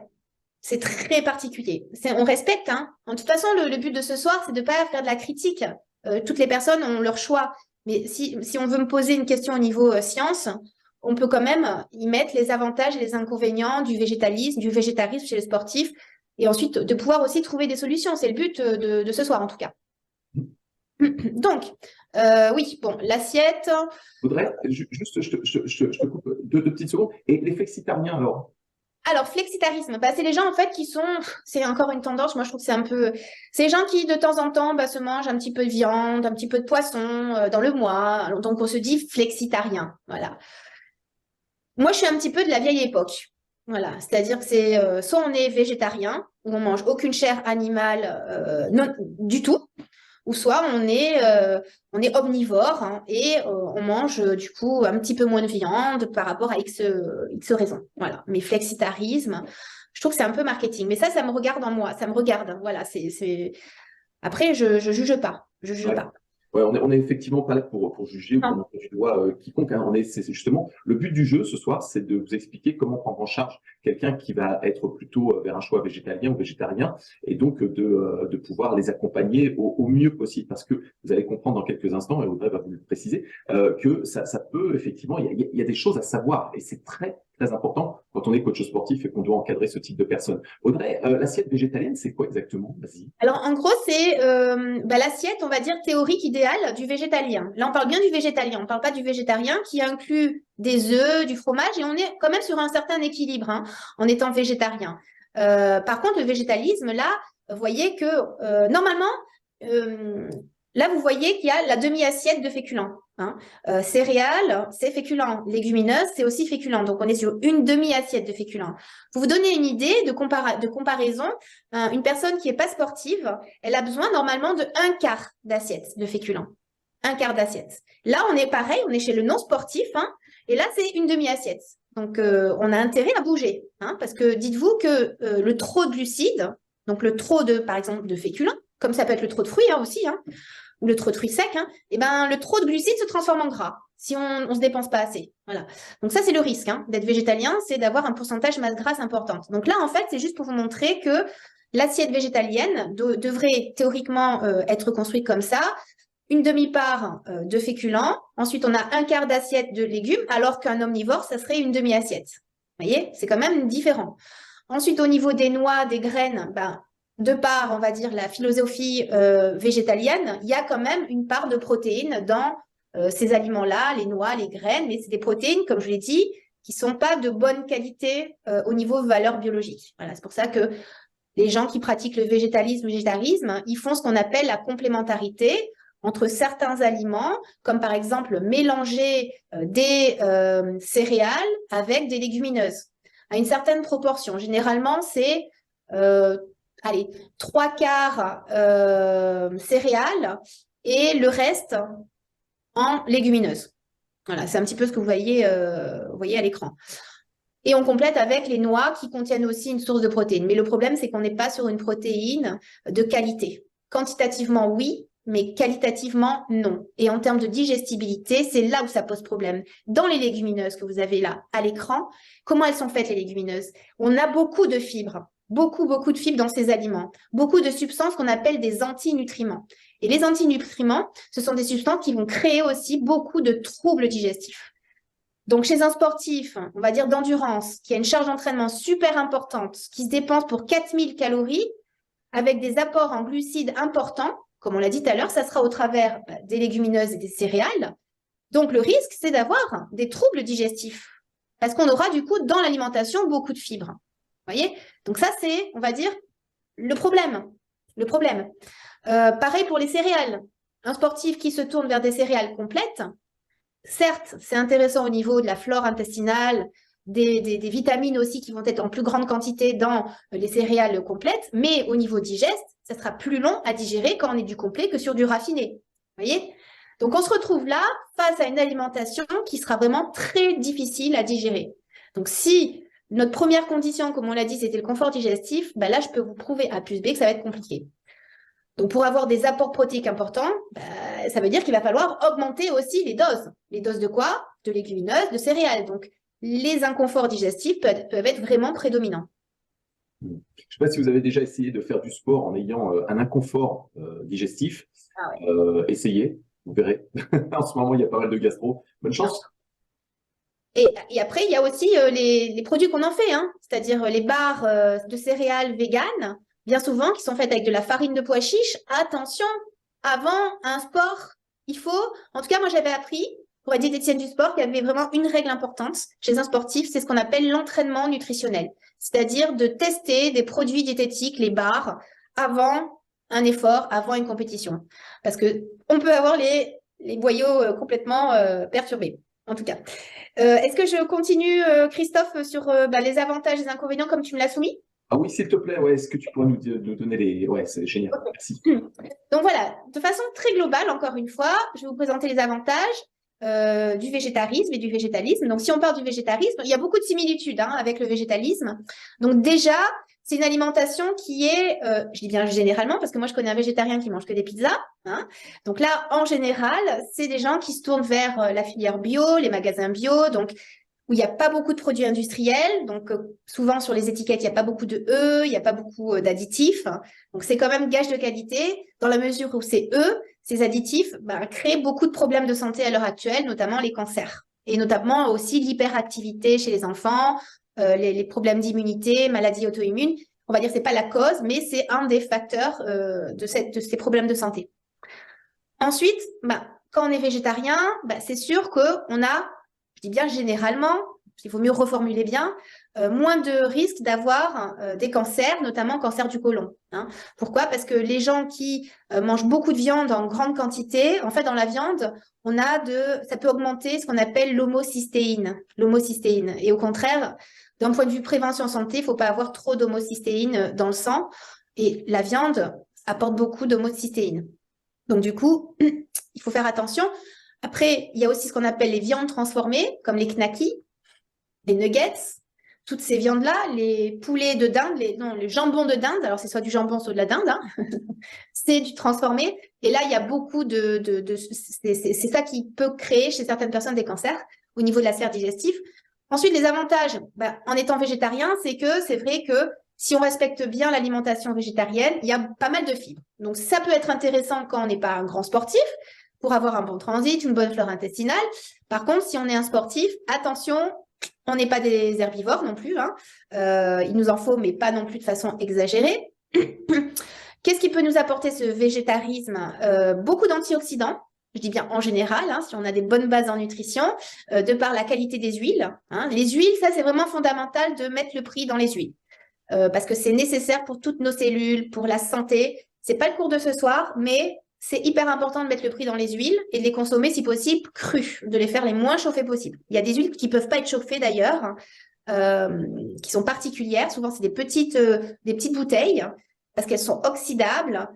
c'est très particulier. On respecte, hein. De toute façon, le but de ce soir, c'est de pas faire de la critique. Toutes les personnes ont leur choix. Mais si on veut me poser une question au niveau science, on peut quand même y mettre les avantages et les inconvénients du végétalisme, du végétarisme chez les sportifs, et ensuite de pouvoir aussi trouver des solutions. C'est le but de ce soir, en tout cas. Donc, oui, bon, l'assiette. Faudrait, juste, je te coupe deux petites secondes. Et les flexitariens, alors? Alors, flexitarisme, bah, c'est les gens en fait qui sont, c'est encore une tendance, moi je trouve que c'est un peu, c'est les gens qui de temps en temps se mangent un petit peu de viande, un petit peu de poisson dans le mois, alors, donc on se dit flexitarien, voilà. Moi je suis un petit peu de la vieille époque, voilà, c'est-à-dire que c'est soit on est végétarien, où on mange aucune chair animale non, du tout, ou soit on est omnivore hein, et on mange du coup un petit peu moins de viande par rapport à X raisons. Voilà. Mais flexitarisme, je trouve que c'est un peu marketing. Mais ça me regarde en moi, ça me regarde. Voilà, Après, je juge pas. Je juge Ouais. pas. Ouais, on est effectivement pas là pour juger ou pour montrer du doigt quiconque. Hein. C'est justement le but du jeu ce soir, c'est de vous expliquer comment prendre en charge quelqu'un qui va être plutôt vers un choix végétalien ou végétarien, et donc de pouvoir les accompagner au mieux possible, parce que vous allez comprendre dans quelques instants, et Audrey va vous le préciser, que ça peut effectivement, il y a des choses à savoir, et c'est très très important quand on est coach sportif et qu'on doit encadrer ce type de personnes. Audrey, l'assiette végétalienne, c'est quoi exactement? Vas-y. Alors, en gros, c'est l'assiette, on va dire, théorique idéale du végétalien. Là, on parle bien du végétalien, on ne parle pas du végétarien qui inclut des œufs, du fromage, et on est quand même sur un certain équilibre hein, en étant végétarien. Par contre, le végétalisme, là, vous voyez que normalement, là, vous voyez qu'il y a la demi-assiette de féculents. Hein. Céréales, c'est féculent. Légumineuses, c'est aussi féculent. Donc, on est sur une demi-assiette de féculents. Pour vous donner une idée de comparaison, une personne qui n'est pas sportive, elle a besoin normalement de un quart d'assiette de féculents. Un quart d'assiette. Là, on est pareil, on est chez le non-sportif, hein, et là, c'est une demi-assiette. Donc, on a intérêt à bouger, hein, parce que dites-vous que le trop de glucides, donc le trop de, par exemple, de féculents, comme ça peut être le trop de fruits hein, aussi, hein, ou le trop de fruits secs, hein, et ben, le trop de glucides se transforme en gras si on ne se dépense pas assez. Voilà. Donc ça, c'est le risque hein, d'être végétalien, c'est d'avoir un pourcentage masse grasse importante. Donc là, en fait, c'est juste pour vous montrer que l'assiette végétalienne devrait théoriquement être construite comme ça. Une demi-part de féculents, ensuite on a un quart d'assiette de légumes, alors qu'un omnivore, ça serait une demi-assiette. Vous voyez, c'est quand même différent. Ensuite, au niveau des noix, des graines, ben, de par, on va dire, la philosophie végétalienne, il y a quand même une part de protéines dans ces aliments-là, les noix, les graines, mais c'est des protéines, comme je l'ai dit, qui ne sont pas de bonne qualité au niveau valeur biologique. Voilà, c'est pour ça que les gens qui pratiquent le végétarisme, ils font ce qu'on appelle la complémentarité entre certains aliments, comme par exemple mélanger des céréales avec des légumineuses, à une certaine proportion. Généralement, c'est allez, 3/4 céréales et le reste en légumineuses. Voilà, c'est un petit peu ce que vous voyez à l'écran. Et on complète avec les noix qui contiennent aussi une source de protéines. Mais le problème, c'est qu'on n'est pas sur une protéine de qualité. Quantitativement, oui, mais qualitativement, non. Et en termes de digestibilité, c'est là où ça pose problème. Dans les légumineuses que vous avez là à l'écran, comment elles sont faites les légumineuses? On a beaucoup de fibres, beaucoup de fibres dans ces aliments, beaucoup de substances qu'on appelle des antinutriments. Et les antinutriments, ce sont des substances qui vont créer aussi beaucoup de troubles digestifs. Donc, chez un sportif, on va dire d'endurance, qui a une charge d'entraînement super importante, qui se dépense pour 4000 calories, avec des apports en glucides importants, comme on l'a dit tout à l'heure, ça sera au travers des légumineuses et des céréales. Donc, le risque, c'est d'avoir des troubles digestifs parce qu'on aura du coup dans l'alimentation beaucoup de fibres. Vous voyez? Donc ça, c'est, on va dire, le problème. Le problème. Pareil pour les céréales. Un sportif qui se tourne vers des céréales complètes, certes, c'est intéressant au niveau de la flore intestinale, des vitamines aussi qui vont être en plus grande quantité dans les céréales complètes, mais au niveau digeste, ça sera plus long à digérer quand on est du complet que sur du raffiné. Vous voyez? Donc, on se retrouve là face à une alimentation qui sera vraiment très difficile à digérer. Donc, si notre première condition, comme on l'a dit, c'était le confort digestif, ben là, je peux vous prouver A plus B que ça va être compliqué. Donc, pour avoir des apports protéiques importants, ça veut dire qu'il va falloir augmenter aussi les doses. Les doses de quoi? De légumineuses, de céréales. Donc, les inconforts digestifs peuvent être vraiment prédominants. Je ne sais pas si vous avez déjà essayé de faire du sport en ayant un inconfort digestif. Ah ouais. Essayez, vous verrez. En ce moment, il y a pas mal de gastro. Bonne chance. Et après, il y a aussi les produits qu'on en fait, hein, c'est-à-dire les barres de céréales véganes, bien souvent, qui sont faites avec de la farine de pois chiche. Attention, avant un sport, il faut, en tout cas, moi j'avais appris pour être diététicienne du sport qu'il y avait vraiment une règle importante chez un sportif, c'est ce qu'on appelle l'entraînement nutritionnel, c'est-à-dire de tester des produits diététiques, les barres, avant un effort, avant une compétition. Parce que on peut avoir les boyaux complètement perturbés, en tout cas. Est-ce que je continue, Christophe, sur les avantages et les inconvénients comme tu me l'as soumis? Ah oui, s'il te plaît, ouais, est-ce que tu pourrais nous donner les... Ouais, c'est génial, merci. Donc voilà, de façon très globale, encore une fois, je vais vous présenter les avantages du végétarisme et du végétalisme. Donc si on part du végétarisme, il y a beaucoup de similitudes avec le végétalisme. Donc déjà, c'est une alimentation qui est, je dis bien généralement, parce que moi je connais un végétarien qui mange que des pizzas. Donc là, en général, c'est des gens qui se tournent vers la filière bio, les magasins bio, donc où il n'y a pas beaucoup de produits industriels. Donc souvent sur les étiquettes, il n'y a pas beaucoup de E, il n'y a pas beaucoup d'additifs. Donc c'est quand même gage de qualité dans la mesure où ces E, ces additifs, créent beaucoup de problèmes de santé à l'heure actuelle, notamment les cancers. Et notamment aussi l'hyperactivité chez les enfants, les problèmes d'immunité, maladies auto-immunes. On va dire que ce n'est pas la cause, mais c'est un des facteurs de ces problèmes de santé. Ensuite, quand on est végétarien, c'est sûr qu'on a, je dis bien généralement, il faut mieux reformuler bien, moins de risques d'avoir des cancers, notamment cancer du côlon. Pourquoi? Parce que les gens qui mangent beaucoup de viande en grande quantité, en fait, dans la viande, ça peut augmenter ce qu'on appelle l'homocystéine. Et au contraire, d'un point de vue prévention santé, il ne faut pas avoir trop d'homocystéine dans le sang. Et la viande apporte beaucoup d'homocystéine. Donc, du coup, il faut faire attention. Après, il y a aussi ce qu'on appelle les viandes transformées, comme les knackis, les nuggets, toutes ces viandes-là, les poulets de dinde, les jambons de dinde, alors c'est soit du jambon, soit de la dinde, c'est du transformé. Et là, il y a beaucoup c'est ça qui peut créer chez certaines personnes des cancers au niveau de la sphère digestive. Ensuite, les avantages, en étant végétarien, c'est que c'est vrai que si on respecte bien l'alimentation végétarienne, il y a pas mal de fibres. Donc, ça peut être intéressant quand on n'est pas un grand sportif, pour avoir un bon transit, une bonne flore intestinale. Par contre, si on est un sportif, attention, on n'est pas des herbivores non plus. Il nous en faut, mais pas non plus de façon exagérée. Qu'est-ce qui peut nous apporter ce végétarisme? Beaucoup d'antioxydants. Je dis bien en général, si on a des bonnes bases en nutrition, de par la qualité des huiles. Les huiles, ça, c'est vraiment fondamental de mettre le prix dans les huiles. Parce que c'est nécessaire pour toutes nos cellules, pour la santé. C'est pas le cours de ce soir, mais c'est hyper important de mettre le prix dans les huiles et de les consommer si possible crues, de les faire les moins chauffées possible. Il y a des huiles qui ne peuvent pas être chauffées d'ailleurs, qui sont particulières. Souvent, c'est des petites bouteilles parce qu'elles sont oxydables,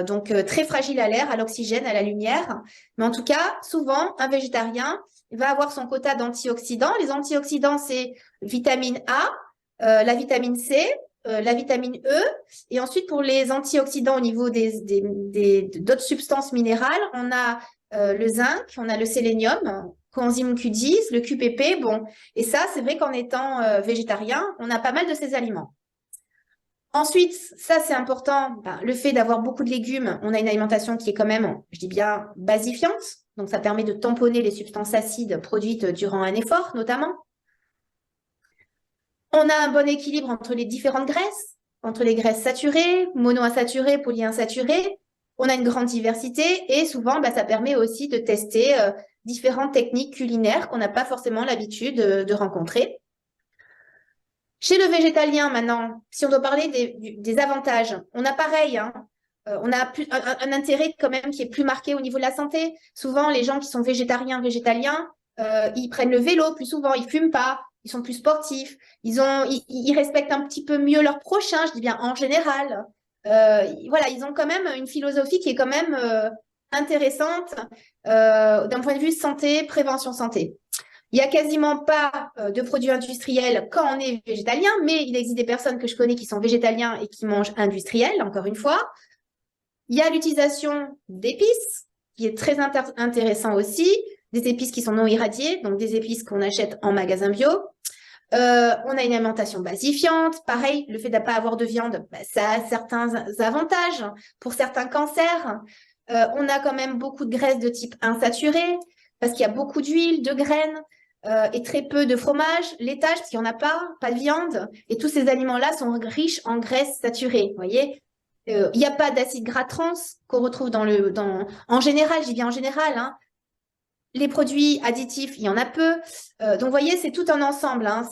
donc très fragiles à l'air, à l'oxygène, à la lumière. Mais en tout cas, souvent, un végétarien va avoir son quota d'antioxydants. Les antioxydants, c'est vitamine A, la vitamine C, la vitamine E, et ensuite pour les antioxydants au niveau d'autres substances minérales, on a le zinc, on a le sélénium, coenzyme Q10, le QPP, et ça c'est vrai qu'en étant végétarien, on a pas mal de ces aliments. Ensuite, ça c'est important, le fait d'avoir beaucoup de légumes, on a une alimentation qui est quand même, je dis bien, basifiante, donc ça permet de tamponner les substances acides produites durant un effort notamment. On a un bon équilibre entre les différentes graisses, entre les graisses saturées, monoinsaturées, polyinsaturées. On a une grande diversité et souvent, ça permet aussi de tester différentes techniques culinaires qu'on n'a pas forcément l'habitude de rencontrer. Chez le végétalien, maintenant, si on doit parler des avantages, on a pareil, hein, on a un intérêt quand même qui est plus marqué au niveau de la santé. Souvent, les gens qui sont végétariens, végétaliens, ils prennent le vélo plus souvent, ils fument pas, ils sont plus sportifs, ils respectent un petit peu mieux leur prochain, je dis bien en général. Voilà, ils ont quand même une philosophie qui est quand même intéressante d'un point de vue santé, prévention santé. Il n'y a quasiment pas de produits industriels quand on est végétalien, mais il existe des personnes que je connais qui sont végétaliens et qui mangent industriel, encore une fois. Il y a l'utilisation d'épices, qui est très intéressant aussi, des épices qui sont non irradiées, donc des épices qu'on achète en magasin bio. On a une alimentation basifiante. Pareil, le fait de ne pas avoir de viande, ça a certains avantages pour certains cancers. On a quand même beaucoup de graisses de type insaturé, parce qu'il y a beaucoup d'huile, de graines, et très peu de fromage, laitage, parce qu'il n'y en a pas de viande. Et tous ces aliments-là sont riches en graisses saturées, vous voyez. Il n'y a pas d'acide gras trans qu'on retrouve en général, j'y viens en général, hein. Les produits additifs, il y en a peu. Donc, vous voyez, c'est tout un ensemble, hein.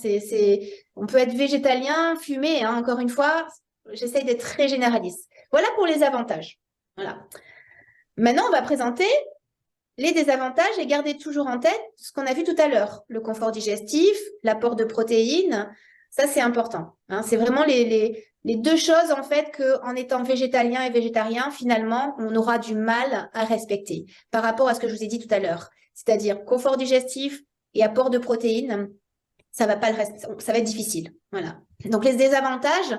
On peut être végétalien, fumer, hein. Encore une fois, j'essaye d'être très généraliste. Voilà pour les avantages. Voilà. Maintenant, on va présenter les désavantages et garder toujours en tête ce qu'on a vu tout à l'heure. Le confort digestif, l'apport de protéines, ça c'est important, hein. C'est vraiment les deux choses en fait qu'en étant végétalien et végétarien, finalement, on aura du mal à respecter par rapport à ce que je vous ai dit tout à l'heure. C'est-à-dire confort digestif et apport de protéines, ça va être difficile. Voilà. Donc les désavantages,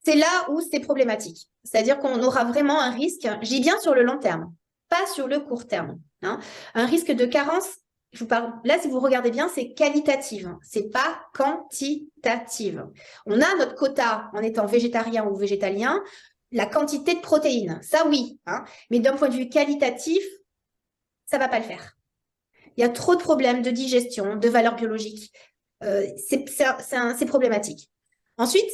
c'est là où c'est problématique. C'est-à-dire qu'on aura vraiment un risque, je dis bien sur le long terme, pas sur le court terme, hein. Un risque de carence, je vous parle, là, si vous regardez bien, c'est qualitative, c'est pas quantitative. On a notre quota en étant végétarien ou végétalien, la quantité de protéines, ça oui, hein, mais d'un point de vue qualitatif, ça va pas le faire. Il y a trop de problèmes de digestion, de valeur biologique. C'est problématique. Ensuite,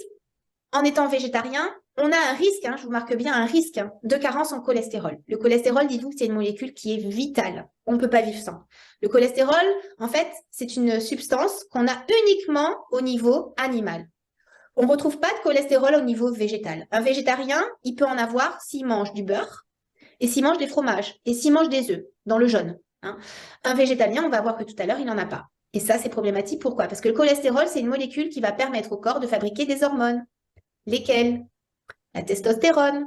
en étant végétarien, on a un risque, hein, je vous marque bien, un risque de carence en cholestérol. Le cholestérol, dites-vous que c'est une molécule qui est vitale. On ne peut pas vivre sans. Le cholestérol, en fait, c'est une substance qu'on a uniquement au niveau animal. On ne retrouve pas de cholestérol au niveau végétal. Un végétarien, il peut en avoir s'il mange du beurre et s'il mange des fromages et s'il mange des œufs dans le jaune, hein. Un végétalien, on va voir que tout à l'heure, il n'en a pas. Et ça, c'est problématique. Pourquoi? Parce que le cholestérol, c'est une molécule qui va permettre au corps de fabriquer des hormones. Lesquelles? La testostérone,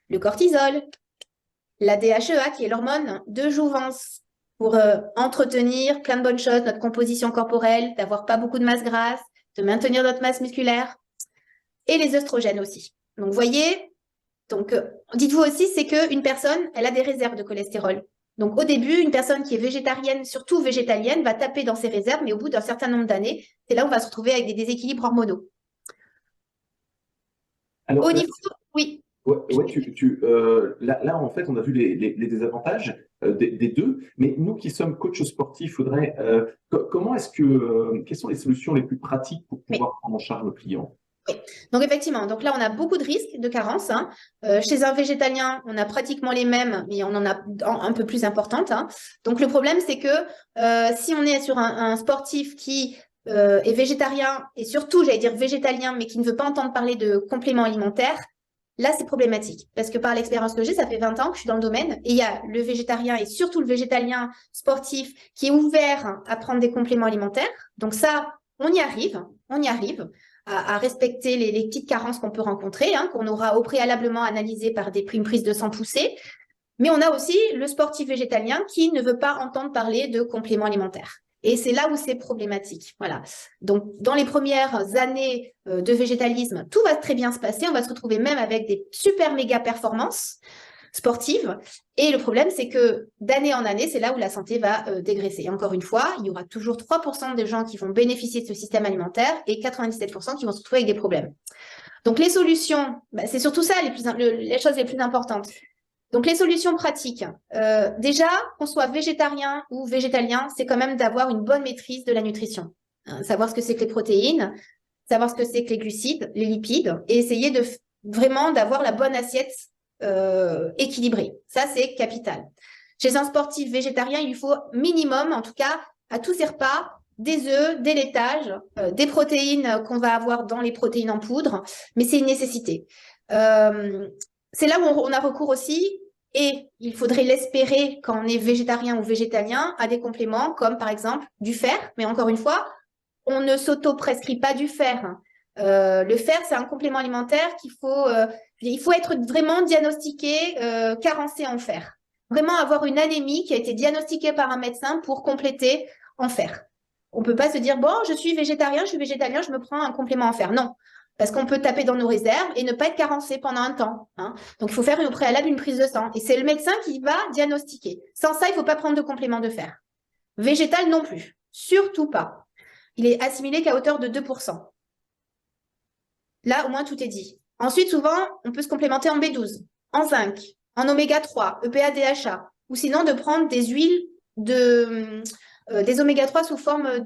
le cortisol, la DHEA qui est l'hormone de jouvence pour entretenir plein de bonnes choses, notre composition corporelle, d'avoir pas beaucoup de masse grasse, de maintenir notre masse musculaire, et les œstrogènes aussi. Donc, vous voyez, dites-vous aussi, c'est qu'une personne, elle a des réserves de cholestérol. Donc, au début, une personne qui est végétarienne, surtout végétalienne, va taper dans ses réserves, mais au bout d'un certain nombre d'années, c'est là où on va se retrouver avec des déséquilibres hormonaux. Alors, au niveau, oui. Là, en fait, on a vu les désavantages des deux, mais nous qui sommes coachs sportifs, Audrey, quelles sont les solutions les plus pratiques pour pouvoir prendre en charge nos clients? Oui. Donc effectivement, donc là on a beaucoup de risques de carence, hein. Chez un végétalien, on a pratiquement les mêmes, mais on en a un peu plus importantes, hein. Donc le problème, c'est que si on est sur un sportif qui est végétarien et surtout, j'allais dire végétalien, mais qui ne veut pas entendre parler de compléments alimentaires, là c'est problématique. Parce que par l'expérience que j'ai, ça fait 20 ans que je suis dans le domaine et il y a le végétarien et surtout le végétalien sportif qui est ouvert à prendre des compléments alimentaires. Donc ça, on y arrive à respecter les petites carences qu'on peut rencontrer, hein, qu'on aura au préalablement analysées par une prise de sang poussée. Mais on a aussi le sportif végétalien qui ne veut pas entendre parler de compléments alimentaires. Et c'est là où c'est problématique. Voilà. Donc, dans les premières années de végétalisme, tout va très bien se passer. On va se retrouver même avec des super méga performances sportives. Et le problème, c'est que d'année en année, c'est là où la santé va dégraisser. Et encore une fois, il y aura toujours 3% des gens qui vont bénéficier de ce système alimentaire et 97% qui vont se retrouver avec des problèmes. Donc, les solutions, c'est surtout ça les choses les plus importantes. Donc, les solutions pratiques. Déjà, qu'on soit végétarien ou végétalien, c'est quand même d'avoir une bonne maîtrise de la nutrition. Savoir ce que c'est que les protéines, savoir ce que c'est que les glucides, les lipides, et essayer vraiment d'avoir la bonne assiette équilibrée. Ça, c'est capital. Chez un sportif végétarien, il lui faut minimum, en tout cas, à tous ses repas, des œufs, des laitages, des protéines qu'on va avoir dans les protéines en poudre, mais c'est une nécessité. C'est là où on a recours aussi, et il faudrait l'espérer quand on est végétarien ou végétalien, à des compléments comme par exemple du fer, mais encore une fois, on ne s'auto-prescrit pas du fer. Le fer, c'est un complément alimentaire il faut être vraiment diagnostiqué carencé en fer. Vraiment avoir une anémie qui a été diagnostiquée par un médecin pour compléter en fer. On ne peut pas se dire, bon, je suis végétarien, je me prends un complément en fer. Non, parce qu'on peut taper dans nos réserves et ne pas être carencé pendant un temps. Hein. Donc, il faut faire au préalable une prise de sang. Et c'est le médecin qui va diagnostiquer. Sans ça, il ne faut pas prendre de complément de fer. Végétal non plus. Surtout pas. Il est assimilé qu'à hauteur de 2%. Là, au moins, tout est dit. Ensuite, souvent, on peut se complémenter en B12, en zinc, en oméga 3, EPA, DHA, ou sinon de prendre des huiles des oméga 3 sous forme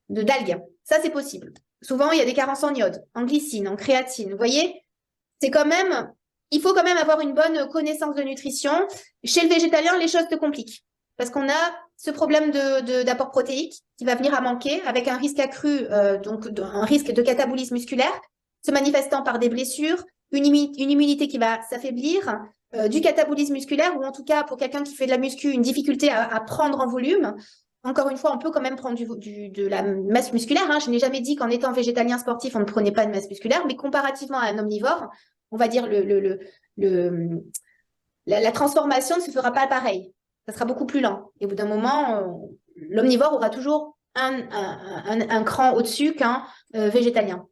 d'algues. Ça, c'est possible. Souvent, il y a des carences en iode, en glycine, en créatine. Vous voyez, il faut quand même avoir une bonne connaissance de nutrition. Chez le végétalien, les choses se compliquent parce qu'on a ce problème d'apport protéique qui va venir à manquer avec un risque accru, un risque de catabolisme musculaire se manifestant par des blessures, une immunité qui va s'affaiblir, du catabolisme musculaire ou en tout cas pour quelqu'un qui fait de la muscu, une difficulté à prendre en volume. Encore une fois, on peut quand même prendre de la masse musculaire. Hein. Je n'ai jamais dit qu'en étant végétalien sportif, on ne prenait pas de masse musculaire, mais comparativement à un omnivore, on va dire la transformation ne se fera pas pareil. Ça sera beaucoup plus lent. Et au bout d'un moment, l'omnivore aura toujours un cran au-dessus qu'un végétalien.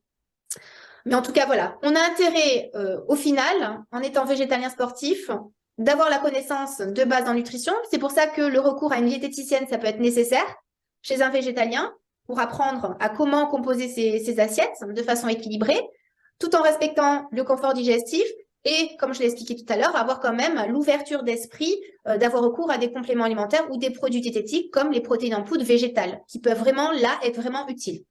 Mais en tout cas, voilà. On a intérêt, au final, en étant végétalien sportif, d'avoir la connaissance de base en nutrition. C'est pour ça que le recours à une diététicienne, ça peut être nécessaire chez un végétalien pour apprendre à comment composer ses assiettes de façon équilibrée, tout en respectant le confort digestif et, comme je l'ai expliqué tout à l'heure, avoir quand même l'ouverture d'esprit d'avoir recours à des compléments alimentaires ou des produits diététiques comme les protéines en poudre végétales, qui peuvent vraiment, là, être vraiment utiles.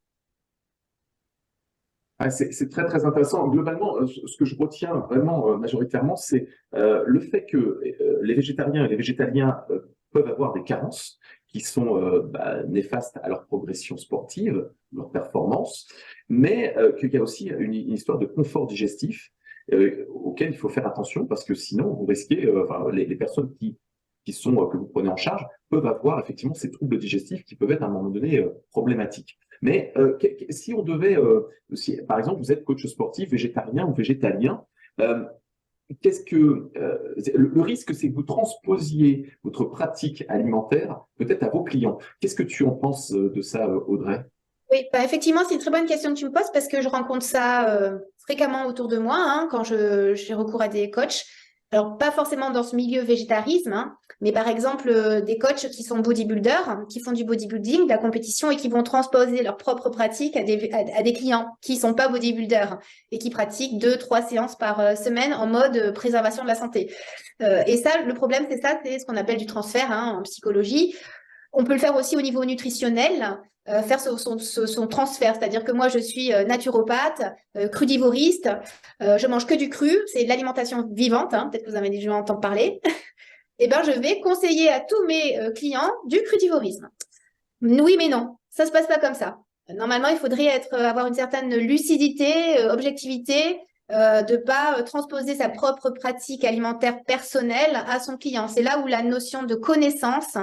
C'est très, très intéressant. Globalement, ce que je retiens vraiment majoritairement, c'est le fait que les végétariens et les végétaliens peuvent avoir des carences qui sont néfastes à leur progression sportive, leur performance, mais qu'il y a aussi une histoire de confort digestif auquel il faut faire attention parce que sinon, vous risquez, les personnes que vous prenez en charge peuvent avoir effectivement ces troubles digestifs qui peuvent être à un moment donné problématiques. Mais si on devait, par exemple, vous êtes coach sportif, végétarien ou végétalien, le risque, c'est que vous transposiez votre pratique alimentaire peut-être à vos clients. Qu'est-ce que tu en penses de ça, Audrey? Oui, effectivement, c'est une très bonne question que tu me poses parce que je rencontre ça fréquemment autour de moi hein, quand j'ai recours à des coachs. Alors, pas forcément dans ce milieu végétarisme, hein, mais par exemple, des coachs qui sont bodybuilders, hein, qui font du bodybuilding, de la compétition et qui vont transposer leur propre pratique à des clients qui sont pas bodybuilders et qui pratiquent 2-3 séances par semaine en mode préservation de la santé. Et ça, le problème, c'est ce qu'on appelle du transfert hein, en psychologie. On peut le faire aussi au niveau nutritionnel, faire son transfert. C'est-à-dire que moi, je suis naturopathe, crudivoriste, je mange que du cru, c'est de l'alimentation vivante, hein, peut-être que vous avez déjà entendu parler. Et ben, je vais conseiller à tous mes clients du crudivorisme. Oui, mais non, ça se passe pas comme ça. Normalement, il faudrait avoir une certaine lucidité, objectivité, de pas transposer sa propre pratique alimentaire personnelle à son client. C'est là où la notion de connaissance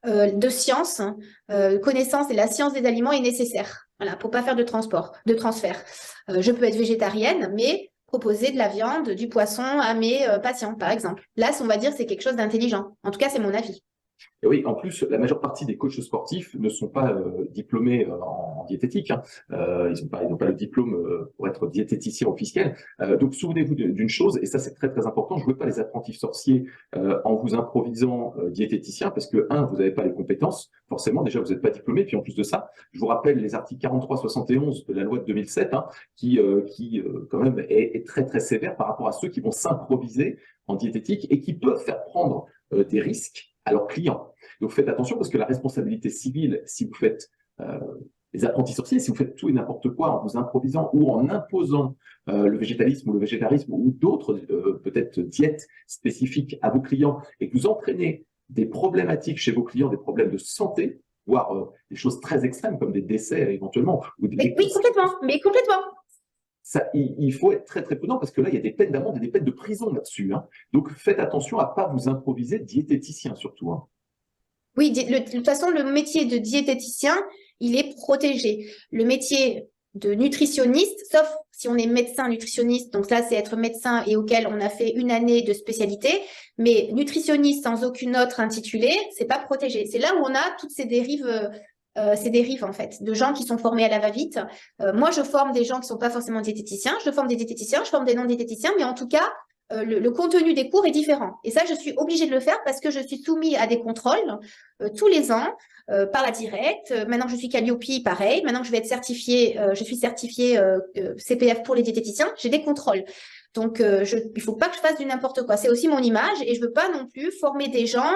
de science, connaissance et la science des aliments est nécessaire. Voilà, pour pas faire de transfert. Je peux être végétarienne, mais proposer de la viande, du poisson à mes patients, par exemple. Là, on va dire c'est quelque chose d'intelligent. En tout cas, c'est mon avis. Et oui, en plus, la majeure partie des coachs sportifs ne sont pas diplômés en diététique. Hein. Ils n'ont pas le diplôme pour être diététicien officiel. Donc, souvenez-vous d'une chose, et ça c'est très très important. Je ne veux pas les apprentis sorciers en vous improvisant diététicien, parce que vous n'avez pas les compétences. Forcément, déjà vous n'êtes pas diplômé. Puis en plus de ça, je vous rappelle les articles 43-71 de la loi de 2007, hein, qui quand même est très très sévère par rapport à ceux qui vont s'improviser en diététique et qui peuvent faire prendre des risques à leurs clients. Donc faites attention parce que la responsabilité civile, si vous faites les apprentis sorciers, si vous faites tout et n'importe quoi en vous improvisant ou en imposant le végétalisme ou le végétarisme ou d'autres peut-être diètes spécifiques à vos clients et que vous entraînez des problématiques chez vos clients, des problèmes de santé, voire des choses très extrêmes comme des décès éventuellement. Ou oui, complètement, mais complètement. Ça, il faut être très très prudent parce que là, il y a des peines d'amende et des peines de prison là-dessus. Hein. Donc faites attention à ne pas vous improviser diététicien surtout. Hein. Oui, de toute façon, le métier de diététicien, il est protégé. Le métier de nutritionniste, sauf si on est médecin nutritionniste, donc là, c'est être médecin et auquel on a fait une année de spécialité, mais nutritionniste sans aucune autre intitulée, c'est pas protégé. C'est là où on a toutes ces dérives en fait, de gens qui sont formés à la va-vite. Moi, je forme des gens qui sont pas forcément diététiciens, je forme des diététiciens, je forme des non-diététiciens, mais en tout cas, le contenu des cours est différent. Et ça, je suis obligée de le faire parce que je suis soumise à des contrôles tous les ans par la directe. Maintenant, je suis Calliope, pareil. Maintenant que je vais être certifiée, je suis certifiée CPF pour les diététiciens, j'ai des contrôles. Donc, il faut pas que je fasse du n'importe quoi. C'est aussi mon image et je veux pas non plus former des gens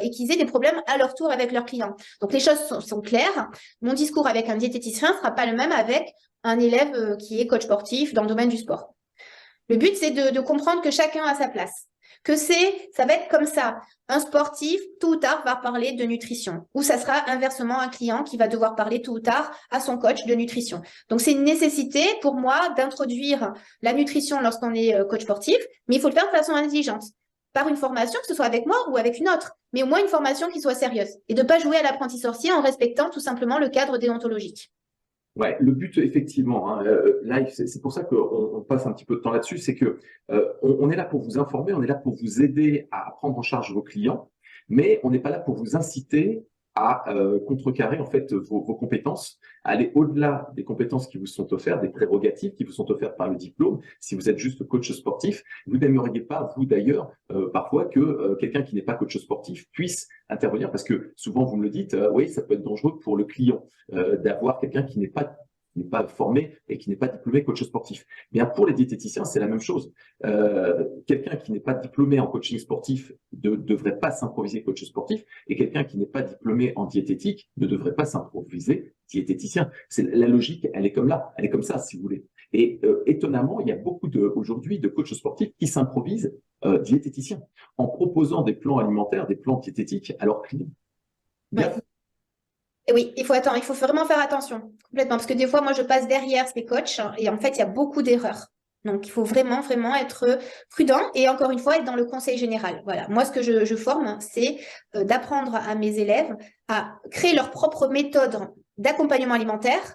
et qu'ils aient des problèmes à leur tour avec leurs clients. Donc, les choses sont claires. Mon discours avec un diététicien sera pas le même avec un élève qui est coach sportif dans le domaine du sport. Le but, c'est de comprendre que chacun a sa place. Ça va être comme ça. Un sportif, tôt ou tard, va parler de nutrition. Ou ça sera inversement un client qui va devoir parler tôt ou tard à son coach de nutrition. Donc, c'est une nécessité pour moi d'introduire la nutrition lorsqu'on est coach sportif, mais il faut le faire de façon intelligente. Par une formation, que ce soit avec moi ou avec une autre, mais au moins une formation qui soit sérieuse. Et de ne pas jouer à l'apprenti sorcier en respectant tout simplement le cadre déontologique. Ouais, le but effectivement, hein, là, c'est pour ça qu'on passe un petit peu de temps là-dessus, c'est que on est là pour vous informer, on est là pour vous aider à prendre en charge vos clients, mais on n'est pas là pour vous inciter à contrecarrer en fait vos compétences, à aller au-delà des compétences qui vous sont offertes, des prérogatives qui vous sont offertes par le diplôme. Si vous êtes juste coach sportif, vous n'aimeriez pas, vous d'ailleurs, parfois que quelqu'un qui n'est pas coach sportif puisse intervenir, parce que souvent vous me le dites, oui, ça peut être dangereux pour le client d'avoir quelqu'un qui n'est pas formé et qui n'est pas diplômé coach sportif. Bien, pour les diététiciens, c'est la même chose. Quelqu'un qui n'est pas diplômé en coaching sportif ne devrait pas s'improviser coach sportif et quelqu'un qui n'est pas diplômé en diététique ne devrait pas s'improviser diététicien. La logique, elle est comme là, elle est comme ça, si vous voulez. Et étonnamment, il y a beaucoup aujourd'hui de coachs sportifs qui s'improvisent diététiciens en proposant des plans alimentaires, des plans diététiques à leurs clients. Bien. Ouais. Oui, il faut vraiment faire attention, complètement, parce que des fois, moi, je passe derrière ces coachs et en fait, il y a beaucoup d'erreurs. Donc, il faut vraiment, vraiment être prudent et encore une fois, être dans le conseil général. Voilà. Moi, ce que je forme, c'est d'apprendre à mes élèves à créer leur propre méthode d'accompagnement alimentaire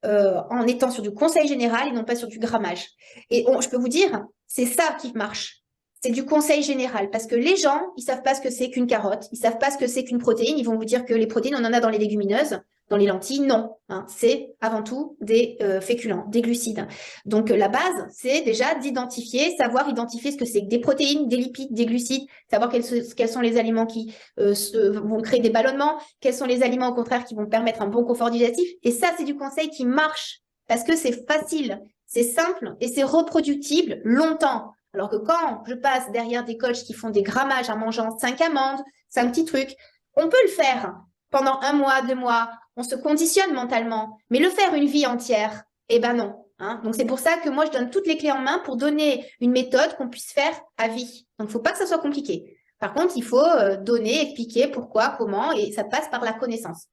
en étant sur du conseil général et non pas sur du grammage. Et je peux vous dire, c'est ça qui marche. C'est du conseil général parce que les gens, ils savent pas ce que c'est qu'une carotte, ils savent pas ce que c'est qu'une protéine. Ils vont vous dire que les protéines, on en a dans les légumineuses, dans les lentilles. Non, hein, c'est avant tout des féculents, des glucides. Donc la base, c'est déjà d'identifier, savoir identifier ce que c'est que des protéines, des lipides, des glucides, savoir quels sont les aliments qui vont créer des ballonnements, quels sont les aliments au contraire qui vont permettre un bon confort digestif. Et ça, c'est du conseil qui marche parce que c'est facile, c'est simple et c'est reproductible longtemps. Alors que quand je passe derrière des coachs qui font des grammages en mangeant 5 amandes, 5 petits trucs, on peut le faire pendant 1 mois, 2 mois, on se conditionne mentalement, mais le faire une vie entière, eh ben non. Hein. Donc c'est pour ça que moi je donne toutes les clés en main pour donner une méthode qu'on puisse faire à vie. Donc il ne faut pas que ça soit compliqué. Par contre, il faut donner, expliquer pourquoi, comment, et ça passe par la connaissance.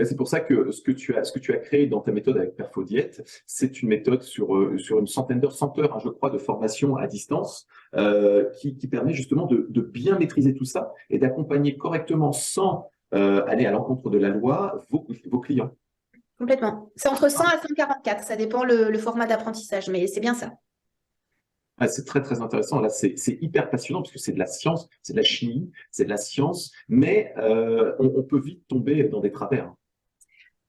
C'est pour ça que ce que tu as créé dans ta méthode avec Perfodiète, c'est une méthode sur une centaine d'heures, 100 heures, hein, je crois, de formation à distance, qui permet justement de bien maîtriser tout ça et d'accompagner correctement sans aller à l'encontre de la loi vos clients. Complètement. C'est entre 100 à 144, ça dépend le format d'apprentissage, mais c'est bien ça. Ah, c'est très, très intéressant. Là, c'est hyper passionnant parce que c'est de la science, c'est de la chimie, c'est de la science, mais on peut vite tomber dans des travers. Hein.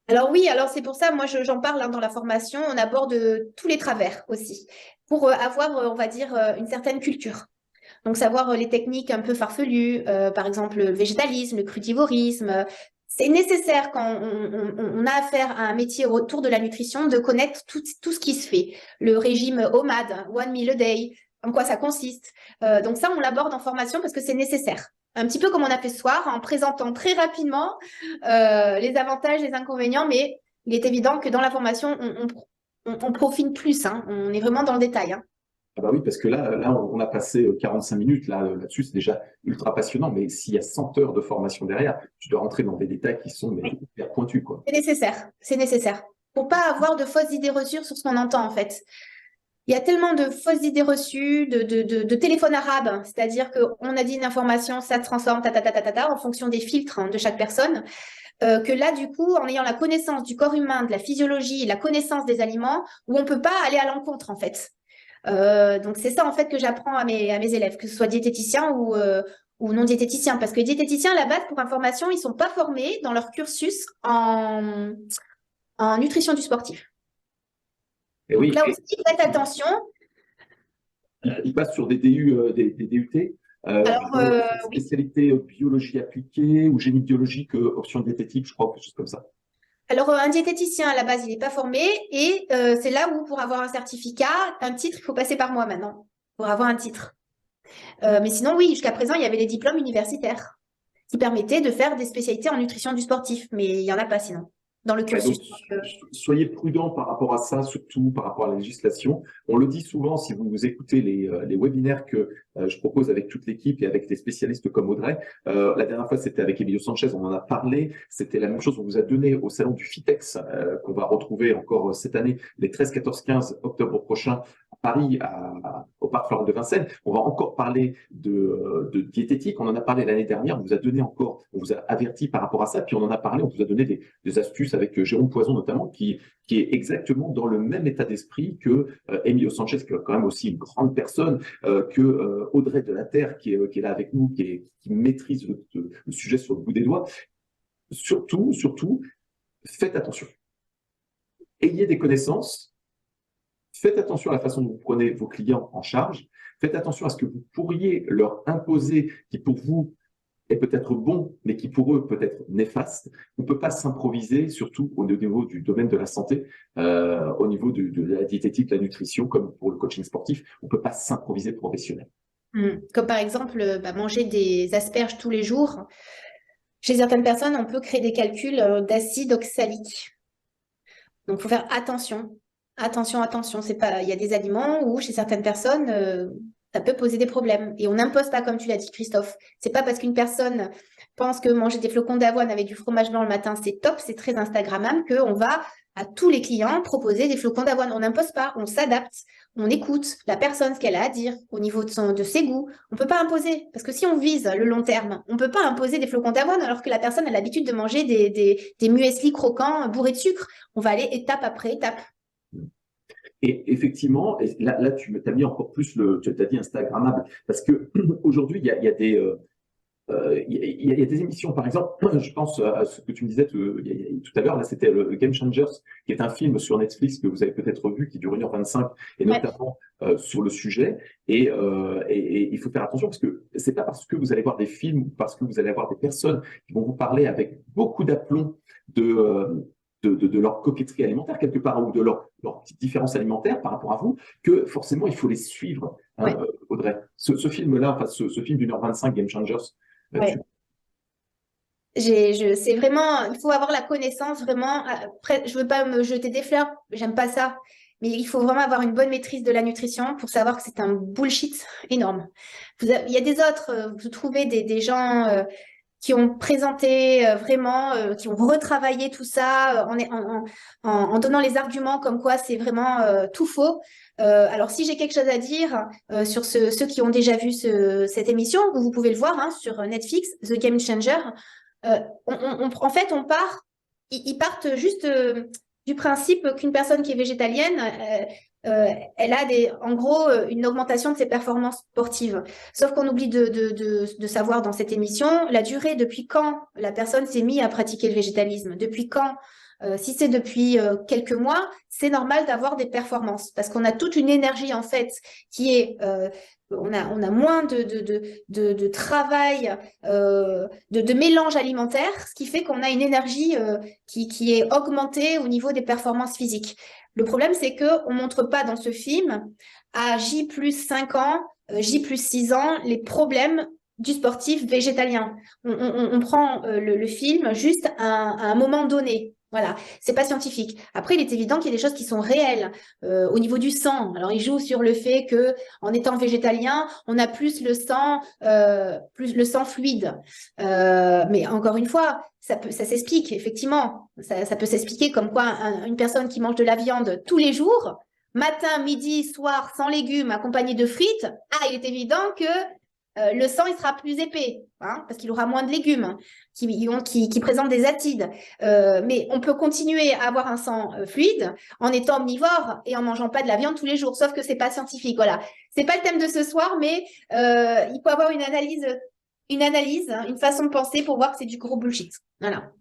Alors oui, alors c'est pour ça, moi j'en parle hein, dans la formation, on aborde tous les travers aussi, pour avoir, on va dire, une certaine culture. Donc savoir les techniques un peu farfelues, par exemple le végétalisme, le crudivorisme. C'est nécessaire quand on a affaire à un métier autour de la nutrition de connaître tout ce qui se fait. Le régime OMAD, One Meal a Day, en quoi ça consiste. Donc ça, on l'aborde en formation parce que c'est nécessaire. Un petit peu comme on a fait ce soir, en présentant très rapidement les avantages, les inconvénients, mais il est évident que dans la formation, on profine plus, hein. On est vraiment dans le détail, hein. Ah bah oui, parce que là on a passé 45 minutes là-dessus, c'est déjà ultra passionnant, mais s'il y a 100 heures de formation derrière, tu dois rentrer dans des détails qui sont hyper pointus, quoi. C'est nécessaire. Pour pas avoir de fausses idées reçues sur ce qu'on entend, en fait. Il y a tellement de fausses idées reçues, de téléphones arabes, c'est-à-dire qu'on a dit une information, ça se transforme, en fonction des filtres, hein, de chaque personne, que là, du coup, en ayant la connaissance du corps humain, de la physiologie, la connaissance des aliments, où on peut pas aller à l'encontre, en fait. Donc, c'est ça, en fait, que j'apprends à mes élèves, que ce soit diététicien ou non diététicien, parce que les diététiciens, à la base, pour information, ils sont pas formés dans leur cursus en nutrition du sportif. Et Donc oui, là aussi, faites attention. ils passent sur des DU, des DUT, Alors, oui. spécialité biologie appliquée ou génie biologique, option diététique, je crois, quelque chose comme ça. Alors, un diététicien, à la base, il n'est pas formé et c'est là où, pour avoir un certificat, un titre, il faut passer par moi maintenant pour avoir un titre. Mais sinon, oui, jusqu'à présent, il y avait les diplômes universitaires qui permettaient de faire des spécialités en nutrition du sportif, mais il n'y en a pas sinon dans le Ouais, cursus. donc, soyez prudents par rapport à ça, surtout par rapport à la législation. On le dit souvent si vous écoutez les webinaires que je propose avec toute l'équipe et avec des spécialistes comme Audrey. La dernière fois, c'était avec Emilio Sanchez, on en a parlé. C'était la même chose, on vous a donné au salon du FITEX, qu'on va retrouver encore cette année, les 13, 14, 15 octobre prochain à Paris, au Parc Florent de Vincennes. On va encore parler de diététique. On en a parlé l'année dernière. On vous a donné encore, on vous a averti par rapport à ça. Puis on en a parlé, on vous a donné des astuces avec Jérôme Poison notamment, qui est exactement dans le même état d'esprit que Emilio Sanchez, qui est quand même aussi une grande personne, que Audrey de la Terre, qui est là avec nous, qui maîtrise le sujet sur le bout des doigts. Surtout, faites attention. Ayez des connaissances, faites attention à la façon dont vous prenez vos clients en charge, faites attention à ce que vous pourriez leur imposer, qui pour vous est peut-être bon, mais qui pour eux peut être néfaste. On ne peut pas s'improviser, surtout au niveau du domaine de la santé, au niveau de la diététique, la nutrition, comme pour le coaching sportif. On ne peut pas s'improviser professionnel. Comme par exemple, manger des asperges tous les jours. Chez certaines personnes, on peut créer des calculs d'acide oxalique. Donc, il faut faire attention. Attention. C'est pas... Il y a des aliments où, chez certaines personnes, ça peut poser des problèmes. Et on n'impose pas, comme tu l'as dit, Christophe. C'est pas parce qu'une personne pense que manger des flocons d'avoine avec du fromage blanc le matin, c'est top, c'est très Instagrammable, qu'on va à tous les clients proposer des flocons d'avoine. On n'impose pas, on s'adapte, on écoute la personne, ce qu'elle a à dire au niveau de ses goûts. On ne peut pas imposer, parce que si on vise le long terme, on ne peut pas imposer des flocons d'avoine alors que la personne a l'habitude de manger des muesli croquants bourrés de sucre. On va aller étape après étape. Et effectivement, là tu as mis encore plus tu as dit Instagrammable, parce que aujourd'hui il y a des il y a des émissions, par exemple, je pense à ce que tu me disais tout à l'heure, là c'était le Game Changers, qui est un film sur Netflix que vous avez peut-être vu, qui dure 1h25, et notamment sur le sujet. Et il faut faire attention, parce que c'est pas parce que vous allez voir des films ou parce que vous allez avoir des personnes qui vont vous parler avec beaucoup d'aplomb de leur coquetterie alimentaire quelque part, ou de leur petite différence alimentaire par rapport à vous, que forcément il faut les suivre, hein, Audrey. Ce film-là, enfin ce film d'1h25, Game Changers, ouais. C'est vraiment, il faut avoir la connaissance vraiment. Après, je veux pas me jeter des fleurs, j'aime pas ça, mais il faut vraiment avoir une bonne maîtrise de la nutrition pour savoir que c'est un bullshit énorme. Il y a des autres, vous trouvez des gens qui ont présenté vraiment, qui ont retravaillé tout ça en donnant les arguments comme quoi c'est vraiment tout faux. Alors, si j'ai quelque chose à dire sur ceux qui ont déjà vu cette émission, vous pouvez le voir hein, sur Netflix, The Game Changer. En fait, ils partent juste du principe qu'une personne qui est végétalienne, elle a en gros une augmentation de ses performances sportives. Sauf qu'on oublie de savoir dans cette émission la durée, depuis quand la personne s'est mise à pratiquer le végétalisme, depuis quand. Si c'est depuis quelques mois, c'est normal d'avoir des performances parce qu'on a toute une énergie en fait qui est on a moins de travail, de mélange alimentaire, ce qui fait qu'on a une énergie qui est augmentée au niveau des performances physiques. Le problème, c'est qu'on ne montre pas dans ce film, à J plus 5 ans, J plus 6 ans, les problèmes du sportif végétalien. On prend le film juste à un moment donné. Voilà, c'est pas scientifique. Après, il est évident qu'il y a des choses qui sont réelles au niveau du sang. Alors, il joue sur le fait que, en étant végétalien, on a plus le sang fluide. Mais encore une fois, ça s'explique effectivement. Ça peut s'expliquer comme quoi une personne qui mange de la viande tous les jours, matin, midi, soir, sans légumes, accompagné de frites, il est évident que le sang il sera plus épais, hein, parce qu'il aura moins de légumes qui présentent des acides. Mais on peut continuer à avoir un sang fluide en étant omnivore et en mangeant pas de la viande tous les jours, sauf que c'est pas scientifique. Voilà, c'est pas le thème de ce soir, mais il faut avoir une analyse, hein, une façon de penser pour voir que c'est du gros bullshit. Voilà.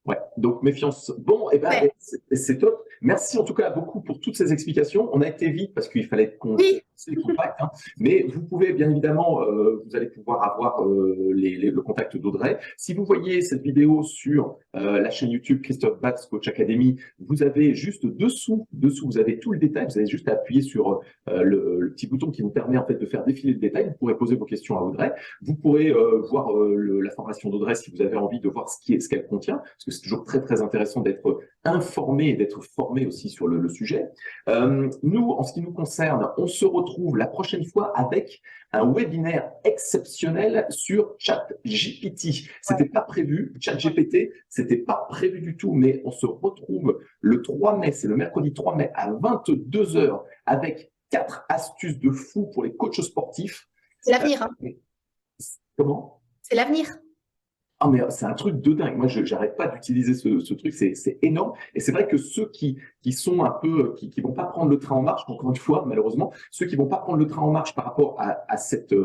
Ouais, donc méfiance. Bon, et ben, Ouais. c'est top. Merci en tout cas beaucoup pour toutes ces explications. On a été vite parce qu'il fallait qu'on Oui. c'est compact, hein. Mais vous pouvez bien évidemment, vous allez pouvoir avoir le contact d'Audrey. Si vous voyez cette vidéo sur la chaîne YouTube Christophe Batz Coach Academy, vous avez juste dessous, vous avez tout le détail. Vous avez juste à appuyer sur le petit bouton qui vous permet en fait de faire défiler le détail. Vous pourrez poser vos questions à Audrey. Vous pourrez voir la formation d'Audrey si vous avez envie de voir ce qu'elle contient, parce que c'est toujours très très intéressant d'être informé et d'être formé aussi sur le sujet. Nous, en ce qui nous concerne, on se retrouve la prochaine fois avec un webinaire exceptionnel sur ChatGPT. C'était pas prévu, ChatGPT, c'était pas prévu du tout, mais on se retrouve le 3 mai, c'est le mercredi 3 mai à 22 h avec 4 astuces de fou pour les coachs sportifs. C'est l'avenir. Hein. Comment? C'est l'avenir. Ah mais c'est un truc de dingue. Moi, j'arrête pas d'utiliser ce truc. C'est énorme. Et c'est vrai que ceux qui sont un peu, qui vont pas prendre le train en marche, encore une fois, malheureusement, ceux qui vont pas prendre le train en marche par rapport à cette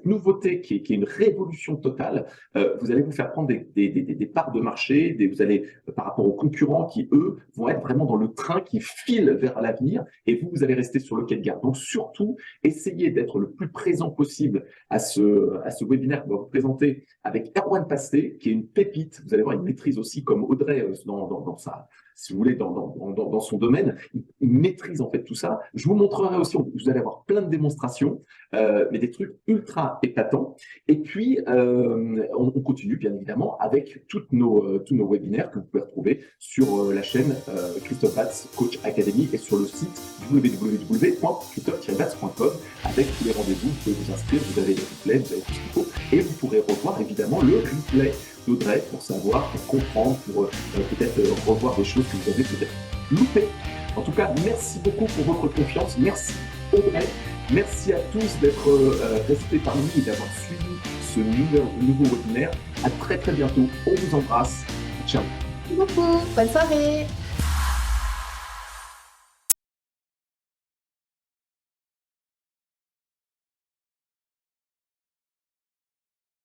nouveauté qui est une révolution totale, vous allez vous faire prendre des parts de marché, vous allez, par rapport aux concurrents qui, eux, vont être vraiment dans le train qui file vers l'avenir et vous allez rester sur le quai de gare. Donc, surtout, essayez d'être le plus présent possible à ce webinaire qu'on va vous présenter avec Erwan Pasté, qui est une pépite. Vous allez voir, il maîtrise aussi, comme Audrey, dans sa, si vous voulez, dans son domaine, il maîtrise en fait tout ça. Je vous montrerai aussi, vous allez avoir plein de démonstrations, mais des trucs ultra épatants. Et puis, on continue bien évidemment avec tous nos webinaires que vous pouvez retrouver sur la chaîne Christophe Batz Coach Academy et sur le site www.christophe-batz.com avec tous les rendez-vous. Vous pouvez vous inscrire, vous avez les replays, vous avez tout ce qu'il faut. Et vous pourrez revoir évidemment le replay d'Audrey pour savoir, pour comprendre, pour peut-être revoir des choses que vous avez peut-être loupées. En tout cas, merci beaucoup pour votre confiance. Merci Audrey. Merci à tous d'être restés parmi nous et d'avoir suivi ce nouveau webinaire. À très très bientôt. On vous embrasse. Ciao. Merci beaucoup. Bonne soirée.